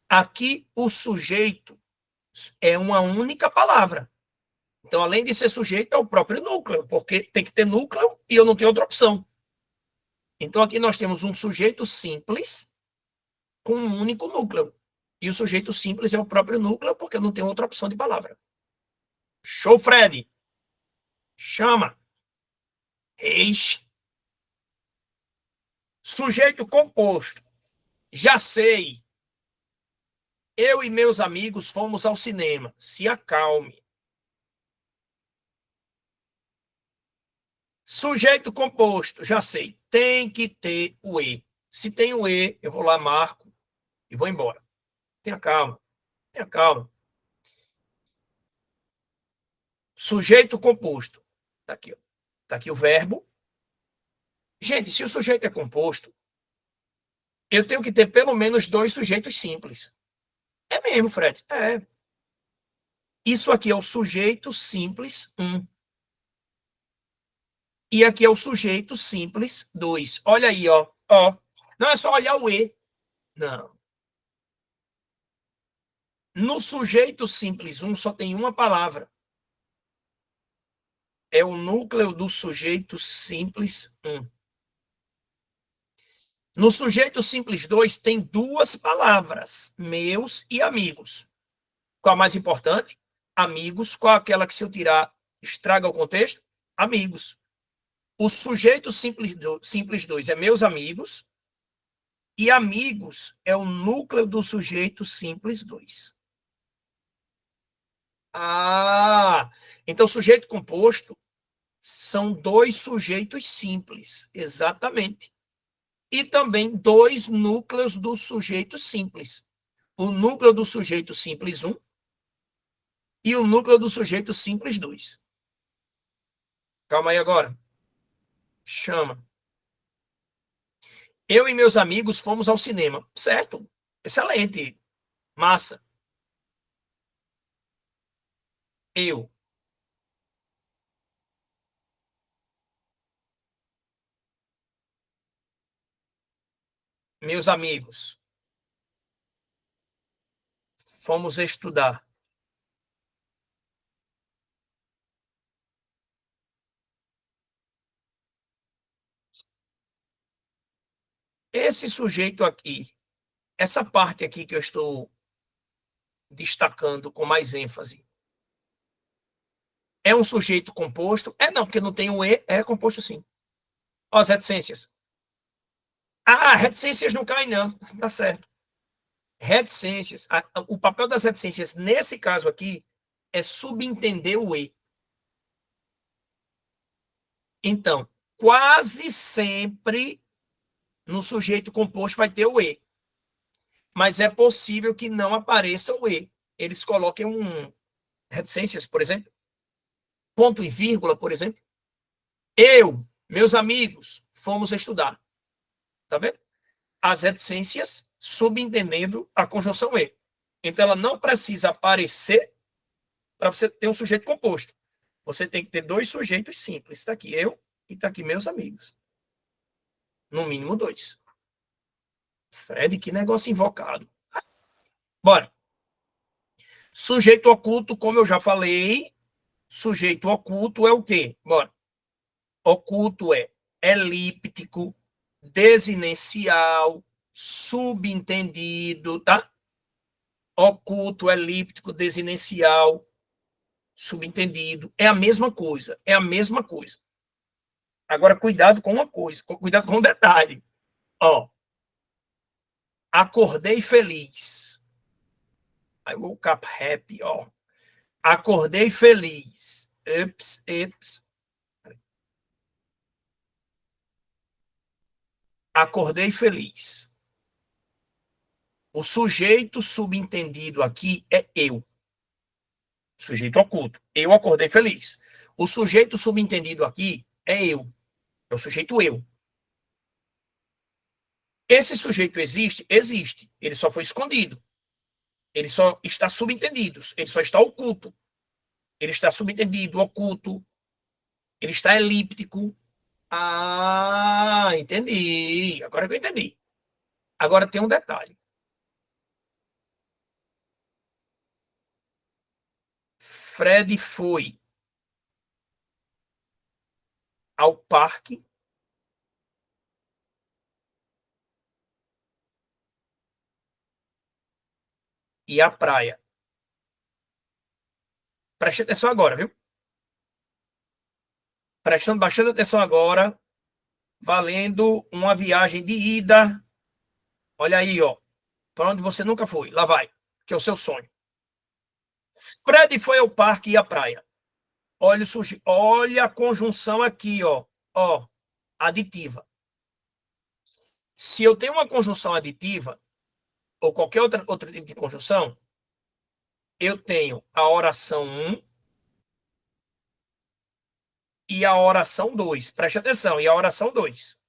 Aqui o sujeito é uma única palavra. Então, além de ser sujeito, é o próprio núcleo, porque tem que ter núcleo e eu não tenho outra opção. Então, aqui nós temos um sujeito simples com um único núcleo. E o sujeito simples é o próprio núcleo, porque eu não tenho outra opção de palavra. Show, Fred. Chama. Eis. Sujeito composto. Já sei. Eu e meus amigos fomos ao cinema. Se acalme. Sujeito composto. Já sei. Tem que ter o E. Se tem o E, eu vou lá, marco e vou embora. Tenha calma. Tenha calma. Sujeito composto. Está aqui, ó. Tá aqui o verbo. Gente, se o sujeito é composto, eu tenho que ter pelo menos dois sujeitos simples. É mesmo, Fred? É. Isso aqui é o sujeito simples 1. E aqui é o sujeito simples 2. Olha aí, ó. Ó. Não é só olhar o E. Não. No sujeito simples 1 só tem uma palavra. É o núcleo do sujeito simples 1. No sujeito simples 2 tem duas palavras, meus e amigos. Qual a mais importante? Amigos. Qual aquela que, se eu tirar, estraga o contexto? Amigos. O sujeito simples 2 é meus amigos e amigos é o núcleo do sujeito simples 2. Ah, então sujeito composto são dois sujeitos simples, exatamente. E também dois núcleos do sujeito simples. O núcleo do sujeito simples 1 e o núcleo do sujeito simples 2. Calma aí agora. Chama. Eu e meus amigos fomos ao cinema. Certo. Excelente. Massa. Eu. Meus amigos. Fomos estudar. Esse sujeito aqui, essa parte aqui que eu estou destacando com mais ênfase, é um sujeito composto? É não, porque não tem o E, é composto sim. Ó, as reticências. Ah, reticências não caem não, tá certo. Reticências, o papel das reticências nesse caso aqui é subentender o E. Então, quase sempre no sujeito composto vai ter o E. Mas é possível que não apareça o E. Eles coloquem reticências, por exemplo. ponto e vírgula, por exemplo. Eu, meus amigos, fomos estudar. Tá vendo? As reticências subentendendo a conjunção E. Então, ela não precisa aparecer para você ter um sujeito composto. Você tem que ter dois sujeitos simples. Está aqui eu e está aqui meus amigos. No mínimo dois. Fred, que negócio invocado. Bora. Sujeito oculto, como eu já falei, sujeito oculto é o quê? Bora. Oculto é elíptico, desinencial, subentendido, tá? Oculto, elíptico, desinencial, subentendido. É a mesma coisa. É a mesma coisa. Agora, cuidado com uma coisa. Cuidado com um detalhe. Ó. Acordei feliz. I woke up happy, ó. Acordei feliz. Ups, ups. Acordei feliz. O sujeito subentendido aqui é eu. Sujeito oculto. Eu acordei feliz. O sujeito subentendido aqui é eu. É o sujeito eu. Esse sujeito existe? Existe. Ele só foi escondido. Ele só está subentendido. Ele só está oculto. Ele está subentendido, oculto. Ele está elíptico. Ah, entendi. Agora que eu entendi. Agora tem um detalhe. Fred foi ao parque e à praia. Preste atenção agora, viu? Prestando bastante atenção agora, valendo uma viagem de ida. Olha aí, ó, para onde você nunca foi. Lá vai, que é o seu sonho. Fred foi ao parque e à praia. Olha a conjunção aqui, ó, aditiva. Se eu tenho uma conjunção aditiva, ou qualquer outro tipo de conjunção, eu tenho a oração 1 e a oração 2. Preste atenção, e a oração 2.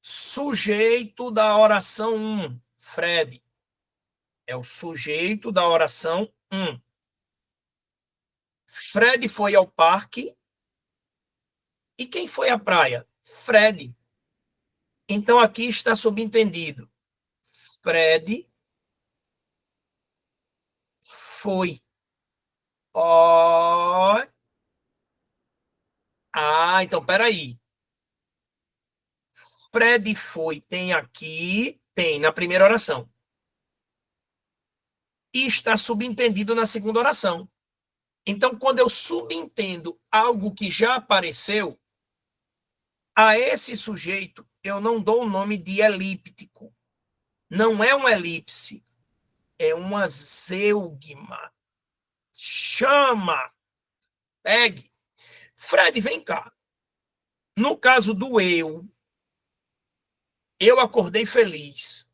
Sujeito da oração 1, Fred. É o sujeito da oração 1. Fred foi ao parque. E quem foi à praia? Fred. Então aqui está subentendido. Fred foi. Ó. Ah, então peraí. Fred foi, tem aqui, tem na primeira oração. E está subentendido na segunda oração. Então, quando eu subentendo algo que já apareceu, a esse sujeito eu não dou o nome de elíptico. Não é uma elipse, é uma zeugma. Chama. Pegue. Fred, vem cá. No caso do eu acordei feliz.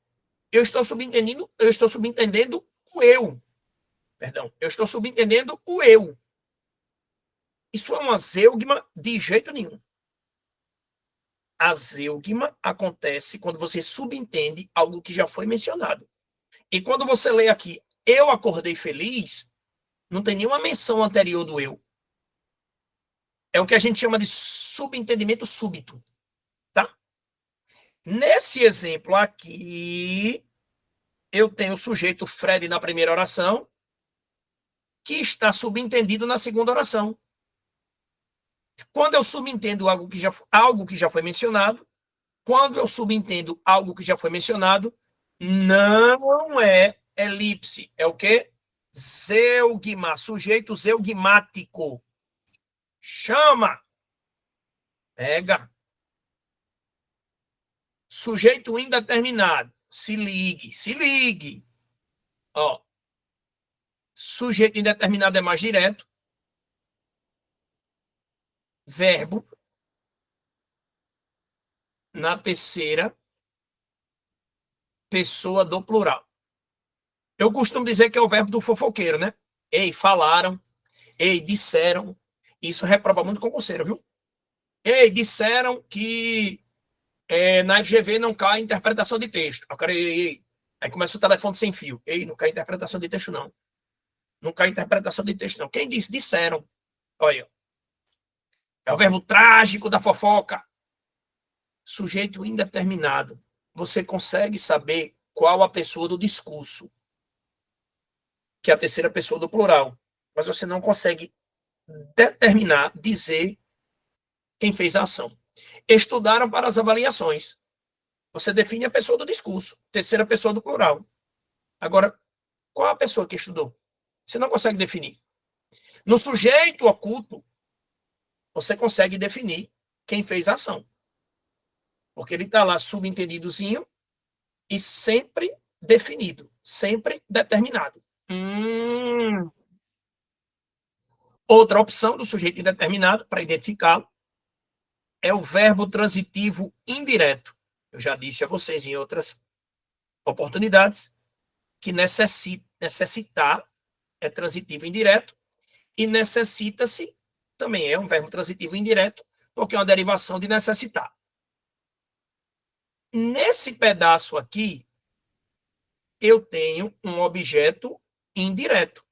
Eu estou subentendendo o eu. Perdão, eu estou subentendendo o eu. Isso é uma zeugma de jeito nenhum. A zeugma acontece quando você subentende algo que já foi mencionado. E quando você lê aqui, eu acordei feliz, não tem nenhuma menção anterior do eu. É o que a gente chama de subentendimento súbito, tá? Nesse exemplo aqui, eu tenho o sujeito Fred na primeira oração, que está subentendido na segunda oração. Quando eu subentendo algo que já foi mencionado, quando eu subentendo algo que já foi mencionado, não é elipse, é o quê? Zeugma, sujeito zeugmático. Chama. Pega. Sujeito indeterminado. Se ligue, se ligue. Ó. Sujeito indeterminado é mais direto. Verbo na terceira pessoa do plural. Eu costumo dizer que é o verbo do fofoqueiro, né? Ei, falaram. Ei, disseram, isso reprova muito concurseiro, viu? Ei, disseram que na FGV não cai interpretação de texto. Aí começa o telefone sem fio. Ei, não cai interpretação de texto, não. Não cai interpretação de texto, não. Quem disse? Disseram. Olha, é o verbo trágico da fofoca. Sujeito indeterminado. Você consegue saber qual a pessoa do discurso, que é a terceira pessoa do plural. Mas você não consegue determinar, dizer quem fez a ação. Estudaram para as avaliações. Você define a pessoa do discurso, terceira pessoa do plural. Agora, qual a pessoa que estudou? Você não consegue definir. No sujeito oculto, você consegue definir quem fez a ação. Porque ele está lá subentendidozinho e sempre definido, sempre determinado. Outra opção do sujeito indeterminado, para identificá-lo, é o verbo transitivo indireto. Eu já disse a vocês em outras oportunidades que necessitar é transitivo indireto e necessita-se também é um verbo transitivo indireto, porque é uma derivação de necessitar. Nesse pedaço aqui, eu tenho um objeto indireto,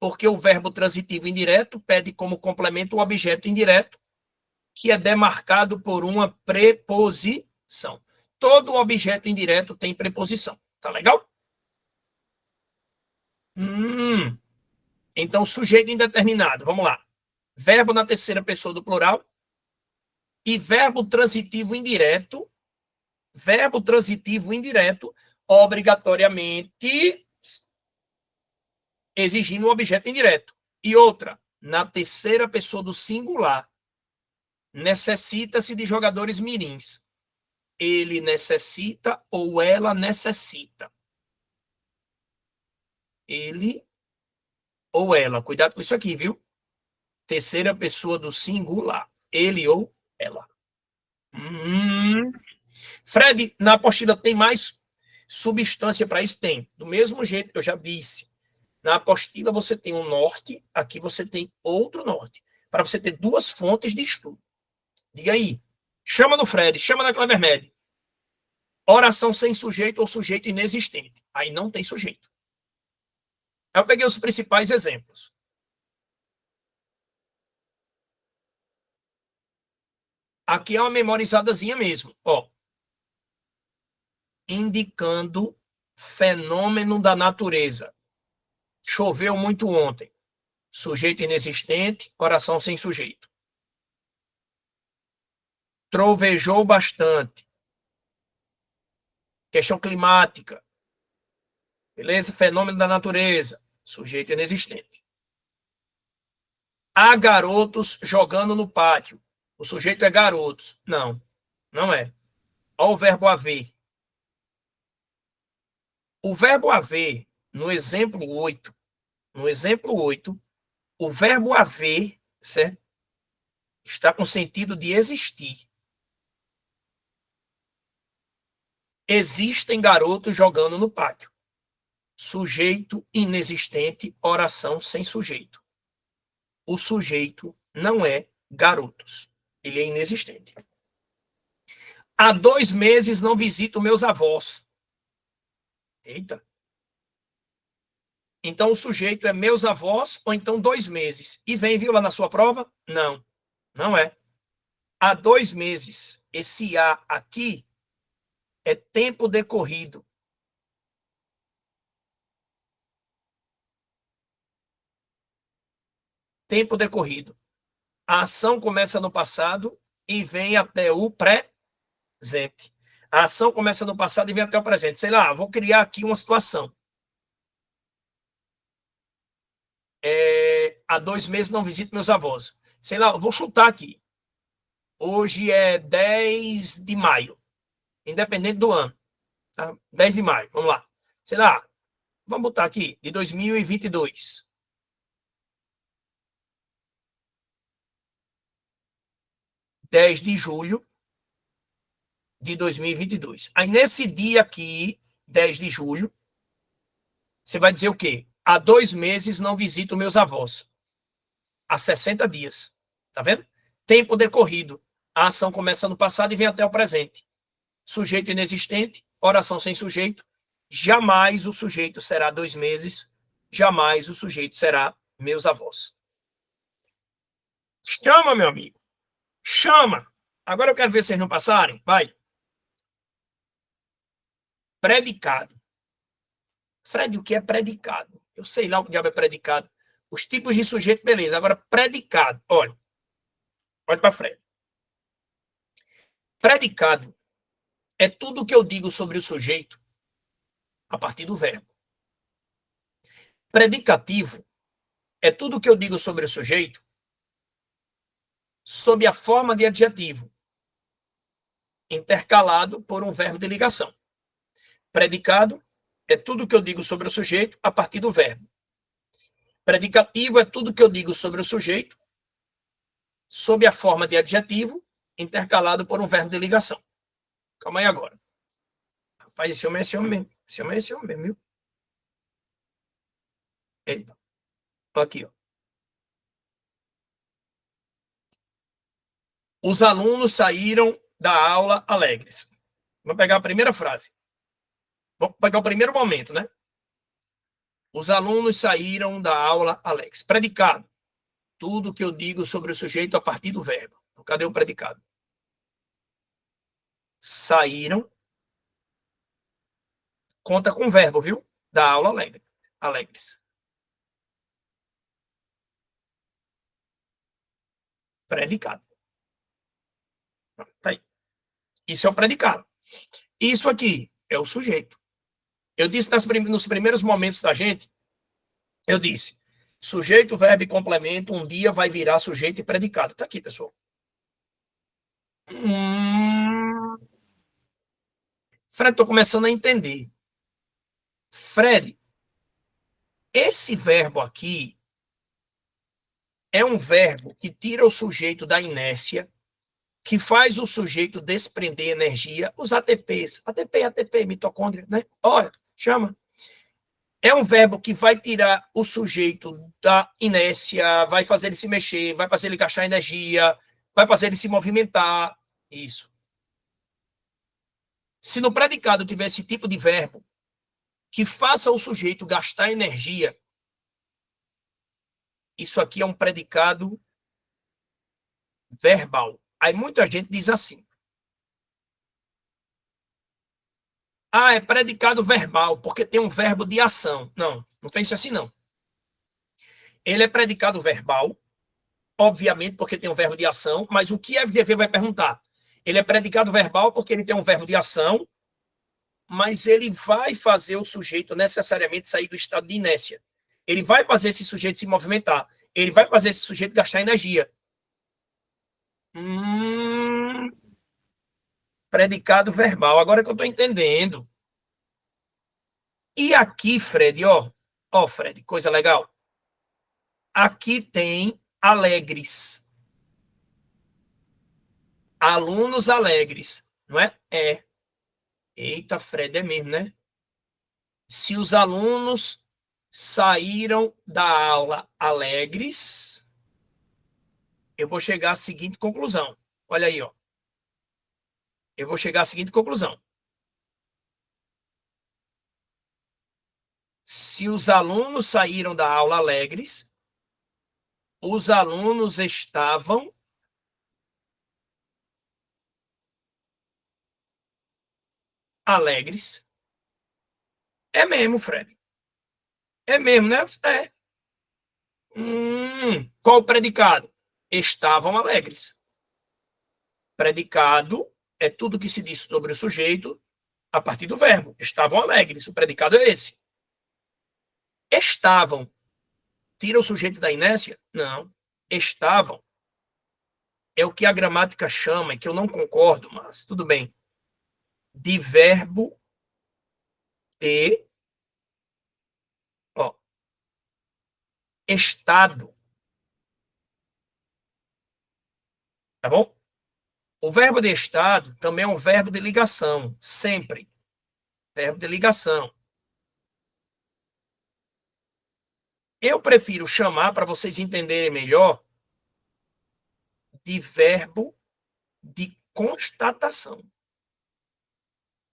porque o verbo transitivo indireto pede como complemento o objeto indireto, que é demarcado por uma preposição. Todo objeto indireto tem preposição. Tá legal? Então, sujeito indeterminado. Vamos lá. Verbo na terceira pessoa do plural e verbo transitivo indireto. Verbo transitivo indireto, obrigatoriamente exigindo um objeto indireto. E outra, na terceira pessoa do singular, necessita-se de jogadores mirins. Ele necessita ou ela necessita. Ele ou ela. Cuidado com isso aqui, viu? Terceira pessoa do singular. Ele ou ela. Fred, na apostila tem mais substância para isso? Tem. Do mesmo jeito que eu já disse. Na apostila você tem um norte, aqui você tem outro norte. Para você ter duas fontes de estudo. Diga aí. Chama no Fred, chama na Clevermed. Oração sem sujeito ou sujeito inexistente. Aí não tem sujeito. Aí eu peguei os principais exemplos. Aqui é uma memorizadazinha mesmo. Ó. Indicando fenômeno da natureza. Choveu muito ontem. Sujeito inexistente, oração sem sujeito. Trovejou bastante. Questão climática. Beleza? Fenômeno da natureza. Sujeito inexistente. Há garotos jogando no pátio. O sujeito é garotos. Não, não é. Olha o verbo haver. O verbo haver, no exemplo 8, o verbo haver, certo? Está com sentido de existir. Existem garotos jogando no pátio. Sujeito inexistente, oração sem sujeito. O sujeito não é garotos. Ele é inexistente. Há 2 meses não visito meus avós. Eita. Então o sujeito é meus avós ou então 2 meses. E vem, viu, lá na sua prova? Não, não é. Há 2 meses. Esse há aqui é tempo decorrido. Tempo decorrido. A ação começa no passado e vem até o presente. A ação começa no passado e vem até o presente. Sei lá, vou criar aqui uma situação. Há 2 meses não visito meus avós. Sei lá, vou chutar aqui. Hoje é 10 de maio, independente do ano. Tá? 10 de maio, vamos lá. Sei lá, vamos botar aqui, de 2022. 10 de julho de 2022. Aí, nesse dia aqui, 10 de julho, você vai dizer o quê? Há 2 meses não visito meus avós. Há 60 dias. Tá vendo? Tempo decorrido. A ação começa no passado e vem até o presente. Sujeito inexistente, oração sem sujeito. Jamais o sujeito será 2 meses. Jamais o sujeito será meus avós. Chama, meu amigo. Chama. Agora eu quero ver vocês não passarem. Vai. Predicado. Fred, o que é predicado? Eu sei lá o que diabo é predicado. Os tipos de sujeito, beleza. Agora, predicado. Olha. Olha para Fred. Predicado é tudo o que eu digo sobre o sujeito a partir do verbo. Predicativo é tudo o que eu digo sobre o sujeito sob a forma de adjetivo, intercalado por um verbo de ligação. Predicado é tudo o que eu digo sobre o sujeito a partir do verbo. Predicativo é tudo o que eu digo sobre o sujeito sob a forma de adjetivo, intercalado por um verbo de ligação. Calma aí agora. Rapaz, esse homem é esse homem mesmo. Esse homem é esse homem mesmo, viu? Eita. Aqui, ó. Os alunos saíram da aula alegres. Vou pegar a primeira frase. Vou pegar o primeiro momento, né? Os alunos saíram da aula alegres. Predicado. Tudo que eu digo sobre o sujeito a partir do verbo. Então, cadê o predicado? Saíram. Conta com o verbo, viu? Da aula alegre. Alegres. Predicado. Tá aí. Isso é o predicado. Isso aqui é o sujeito. Eu disse nos primeiros momentos da gente, eu disse, sujeito, verbo e complemento, um dia vai virar sujeito e predicado. Tá aqui, pessoal. Fred, tô começando a entender. Fred, esse verbo aqui é um verbo que tira o sujeito da inércia, que faz o sujeito desprender energia, os ATPs, ATP, mitocôndria, né? Olha, chama. É um verbo que vai tirar o sujeito da inércia, vai fazer ele se mexer, vai fazer ele gastar energia, vai fazer ele se movimentar. Isso. Se no predicado tiver esse tipo de verbo que faça o sujeito gastar energia, isso aqui é um predicado verbal. Aí muita gente diz assim: ah, é predicado verbal, porque tem um verbo de ação. Não, não pense assim, não. Ele é predicado verbal, obviamente, porque tem um verbo de ação, mas o que a FGV vai perguntar? Ele é predicado verbal porque ele tem um verbo de ação, mas ele vai fazer o sujeito necessariamente sair do estado de inércia. Ele vai fazer esse sujeito se movimentar. Ele vai fazer esse sujeito gastar energia. Predicado verbal. Agora que eu estou entendendo. E aqui, Fred, ó, Fred, coisa legal. Aqui tem alegres. Alunos alegres, não é? É. Eita, Fred, é mesmo, né? Se os alunos saíram da aula alegres, eu vou chegar à seguinte conclusão. Olha aí, ó. Eu vou chegar à seguinte conclusão. Se os alunos saíram da aula alegres, os alunos estavam alegres. É mesmo, Fred. É mesmo, né? É. Qual o predicado? Estavam alegres. Predicado é tudo que se diz sobre o sujeito a partir do verbo. Estavam alegres. O predicado é esse. Estavam. Tira o sujeito da inércia? Não. Estavam. É o que a gramática chama, e que eu não concordo, mas tudo bem, de verbo e ó, estado. Tá bom? O verbo de estado também é um verbo de ligação, sempre. Verbo de ligação. Eu prefiro chamar, para vocês entenderem melhor, de verbo de constatação.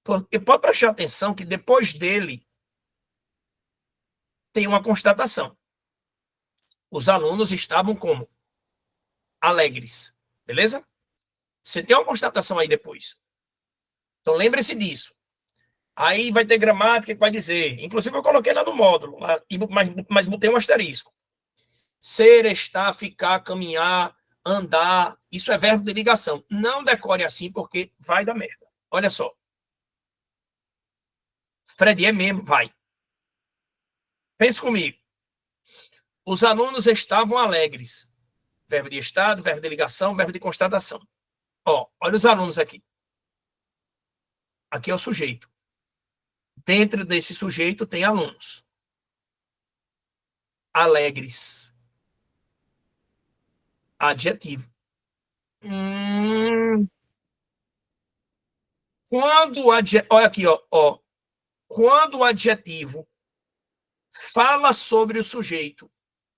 Porque pode prestar atenção que depois dele tem uma constatação. Os alunos estavam como? Alegres. Beleza? Você tem uma constatação aí depois. Então lembre-se disso. Aí vai ter gramática que vai dizer. Inclusive eu coloquei lá no módulo, lá, mas botei um asterisco. Ser, estar, ficar, caminhar, andar. Isso é verbo de ligação. Não decore assim porque vai dar merda. Olha só. Fred, é mesmo? Vai. Pense comigo. Os alunos estavam alegres. Verbo de estado, verbo de ligação, verbo de constatação. Ó, olha os alunos aqui. Aqui é o sujeito. Dentro desse sujeito tem alunos. Alegres. Adjetivo. Quando o adjetivo. Olha aqui, ó. Quando o adjetivo fala sobre o sujeito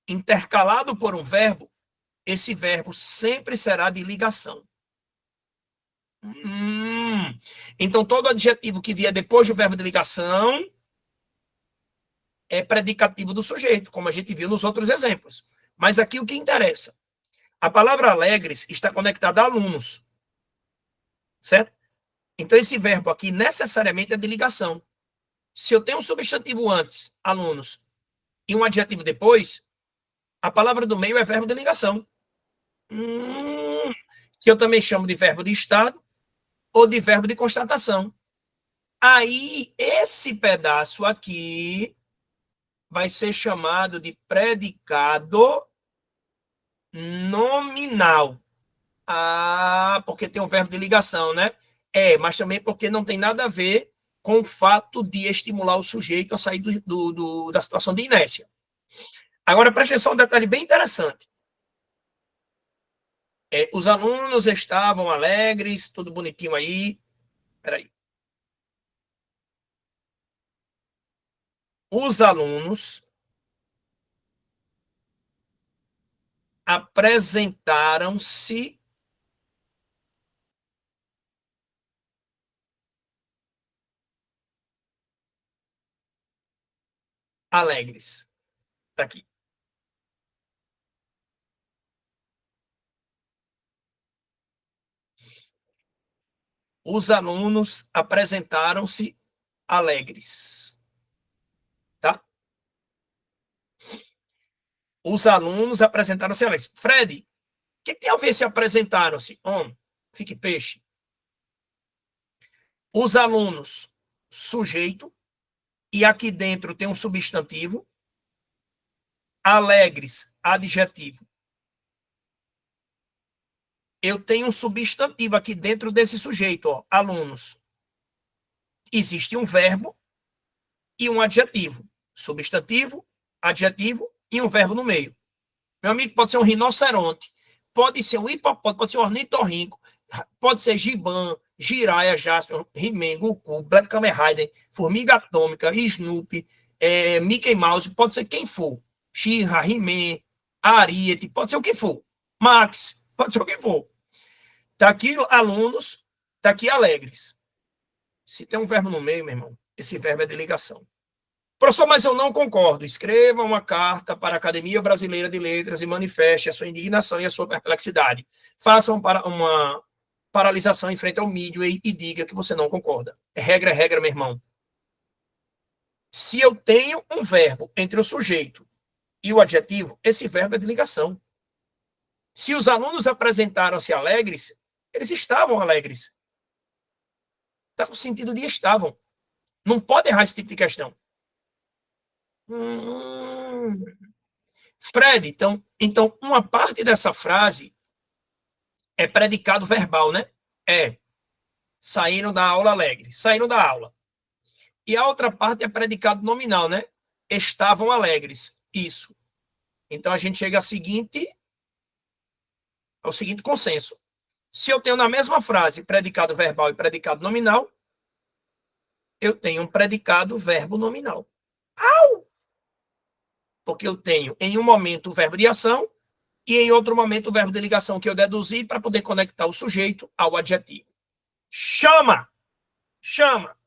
intercalado por um verbo, esse verbo sempre será de ligação. Então, todo adjetivo que vier depois do verbo de ligação é predicativo do sujeito, como a gente viu nos outros exemplos. Mas aqui o que interessa? A palavra alegres está conectada a alunos. Certo? Então, esse verbo aqui necessariamente é de ligação. Se eu tenho um substantivo antes, alunos, e um adjetivo depois, a palavra do meio é verbo de ligação. Que eu também chamo de verbo de estado ou de verbo de constatação. Aí, esse pedaço aqui vai ser chamado de predicado nominal. Ah, porque tem um verbo de ligação, né? Mas também porque não tem nada a ver com o fato de estimular o sujeito a sair da situação de inércia. Agora, preste atenção, um detalhe bem interessante. Os alunos estavam alegres, tudo bonitinho aí. Peraí. Os alunos apresentaram-se alegres. Tá aqui. Os alunos apresentaram-se alegres. Tá? Os alunos apresentaram-se alegres. Fred, o que tem a ver se apresentaram-se? Fique peixe. Os alunos, sujeito, e aqui dentro tem um substantivo. Alegres, adjetivo. Eu tenho um substantivo aqui dentro desse sujeito, ó, alunos. Existe um verbo e um adjetivo. Substantivo, adjetivo e um verbo no meio. Meu amigo, pode ser um rinoceronte, pode ser um hipopótamo, pode ser um ornitorrinco, pode ser gibã, giraia, jasper, He-Man, Goku, Black Kamen Rider, Formiga Atômica, Snoopy, Mickey Mouse, pode ser quem for. She-Ra, He-Man, Ariete, pode ser o que for. Max, pode ser o que for. Tá aqui alunos, tá aqui alegres. Se tem um verbo no meio, meu irmão, esse verbo é de ligação. Professor, mas eu não concordo. Escreva uma carta para a Academia Brasileira de Letras e manifeste a sua indignação e a sua perplexidade. Faça uma paralisação em frente ao Midway e diga que você não concorda. É regra, meu irmão. Se eu tenho um verbo entre o sujeito e o adjetivo, esse verbo é de ligação. Se os alunos apresentaram-se alegres, eles estavam alegres. Está com sentido de estavam. Não pode errar esse tipo de questão. Fred, então uma parte dessa frase é predicado verbal, né? Saíram da aula alegres, saíram da aula. E a outra parte é predicado nominal, né? Estavam alegres, isso. Então a gente chega ao seguinte consenso. Se eu tenho na mesma frase predicado verbal e predicado nominal, eu tenho um predicado verbo nominal. Au! Porque eu tenho, em um momento, o verbo de ação e, em outro momento, o verbo de ligação que eu deduzi para poder conectar o sujeito ao adjetivo. Chama! Chama!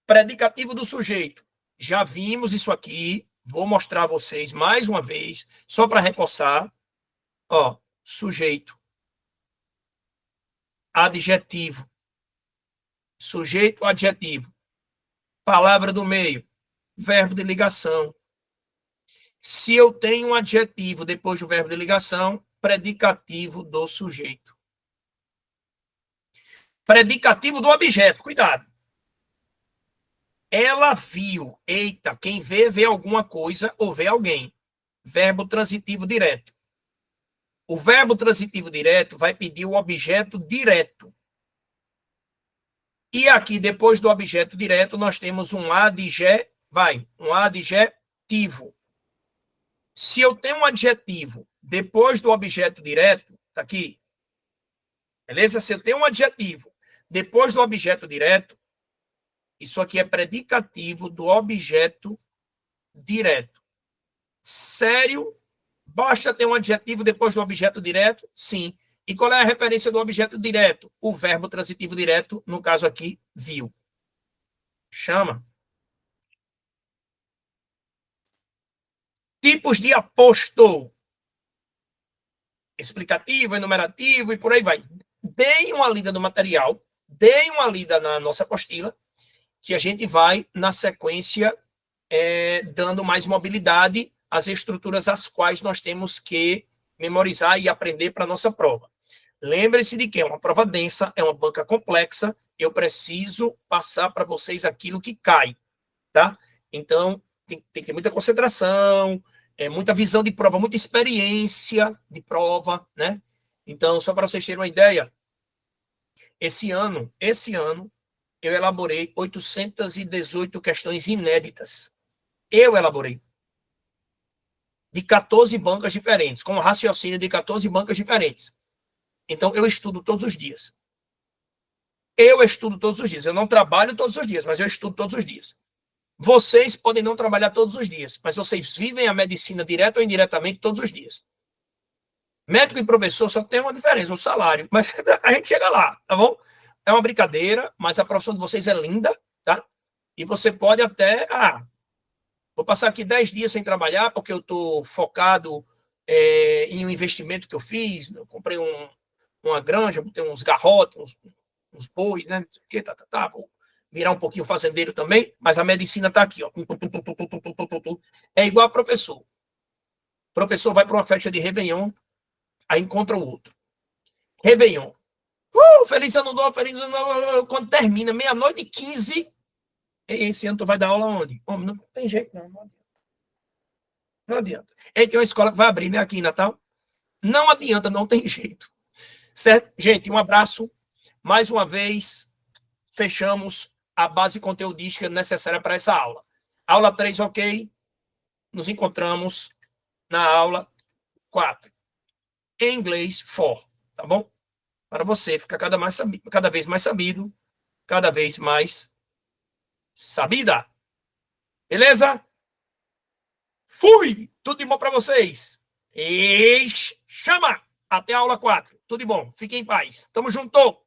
Predicativo do sujeito. Já vimos isso aqui. Vou mostrar a vocês mais uma vez, só para reforçar. Ó, sujeito. Adjetivo. Sujeito, adjetivo. Palavra do meio. Verbo de ligação. Se eu tenho um adjetivo depois do verbo de ligação, predicativo do sujeito. Predicativo do objeto, cuidado. Ela viu. Eita, quem vê, vê alguma coisa ou vê alguém. Verbo transitivo direto. O verbo transitivo direto vai pedir o objeto direto. E aqui, depois do objeto direto, nós temos um adjetivo. Se eu tenho um adjetivo depois do objeto direto, tá aqui. Beleza? Se eu tenho um adjetivo depois do objeto direto, isso aqui é predicativo do objeto direto. Sério? Basta ter um adjetivo depois do objeto direto? Sim. E qual é a referência do objeto direto? O verbo transitivo direto, no caso aqui, viu. Chama. Tipos de aposto. Explicativo, enumerativo e por aí vai. Deem uma lida no material, deem uma lida na nossa apostila, que a gente vai, na sequência, dando mais mobilidade às estruturas às quais nós temos que memorizar e aprender para a nossa prova. Lembre-se de que é uma prova densa, é uma banca complexa, eu preciso passar para vocês aquilo que cai, tá? Então, tem que ter muita concentração, muita visão de prova, muita experiência de prova, né? Então, só para vocês terem uma ideia, esse ano, eu elaborei 818 questões inéditas. Eu elaborei. De 14 bancas diferentes, com raciocínio de 14 bancas diferentes. Então, eu estudo todos os dias. Eu estudo todos os dias. Eu não trabalho todos os dias, mas eu estudo todos os dias. Vocês podem não trabalhar todos os dias, mas vocês vivem a medicina direto ou indiretamente todos os dias. Médico e professor só tem uma diferença, o salário. Mas a gente chega lá, tá bom? É uma brincadeira, mas a profissão de vocês é linda, tá? E você pode até... vou passar aqui 10 dias sem trabalhar porque eu estou focado em um investimento que eu fiz. Eu comprei uma granja, botei uns garrotes, uns bois, né? Não sei o quê, vou virar um pouquinho fazendeiro também, mas a medicina está aqui, ó. É igual a professor. O professor vai para uma festa de Réveillon, aí encontra o outro. Réveillon. Feliz ano novo, feliz ano novo. Quando termina, 00:15, esse ano tu vai dar aula onde? Homem, não tem jeito, não. Não adianta. Tem uma escola que vai abrir, né, aqui em Natal. Não adianta, não tem jeito. Certo? Gente, um abraço. Mais uma vez, fechamos a base conteudística necessária para essa aula. Aula 3, ok? Nos encontramos na aula 4. Em inglês, for, tá bom? Para você ficar cada vez mais sabido, cada vez mais sabida. Beleza? Fui! Tudo de bom para vocês. E chama! Até a aula 4. Tudo de bom. Fiquem em paz. Tamo junto!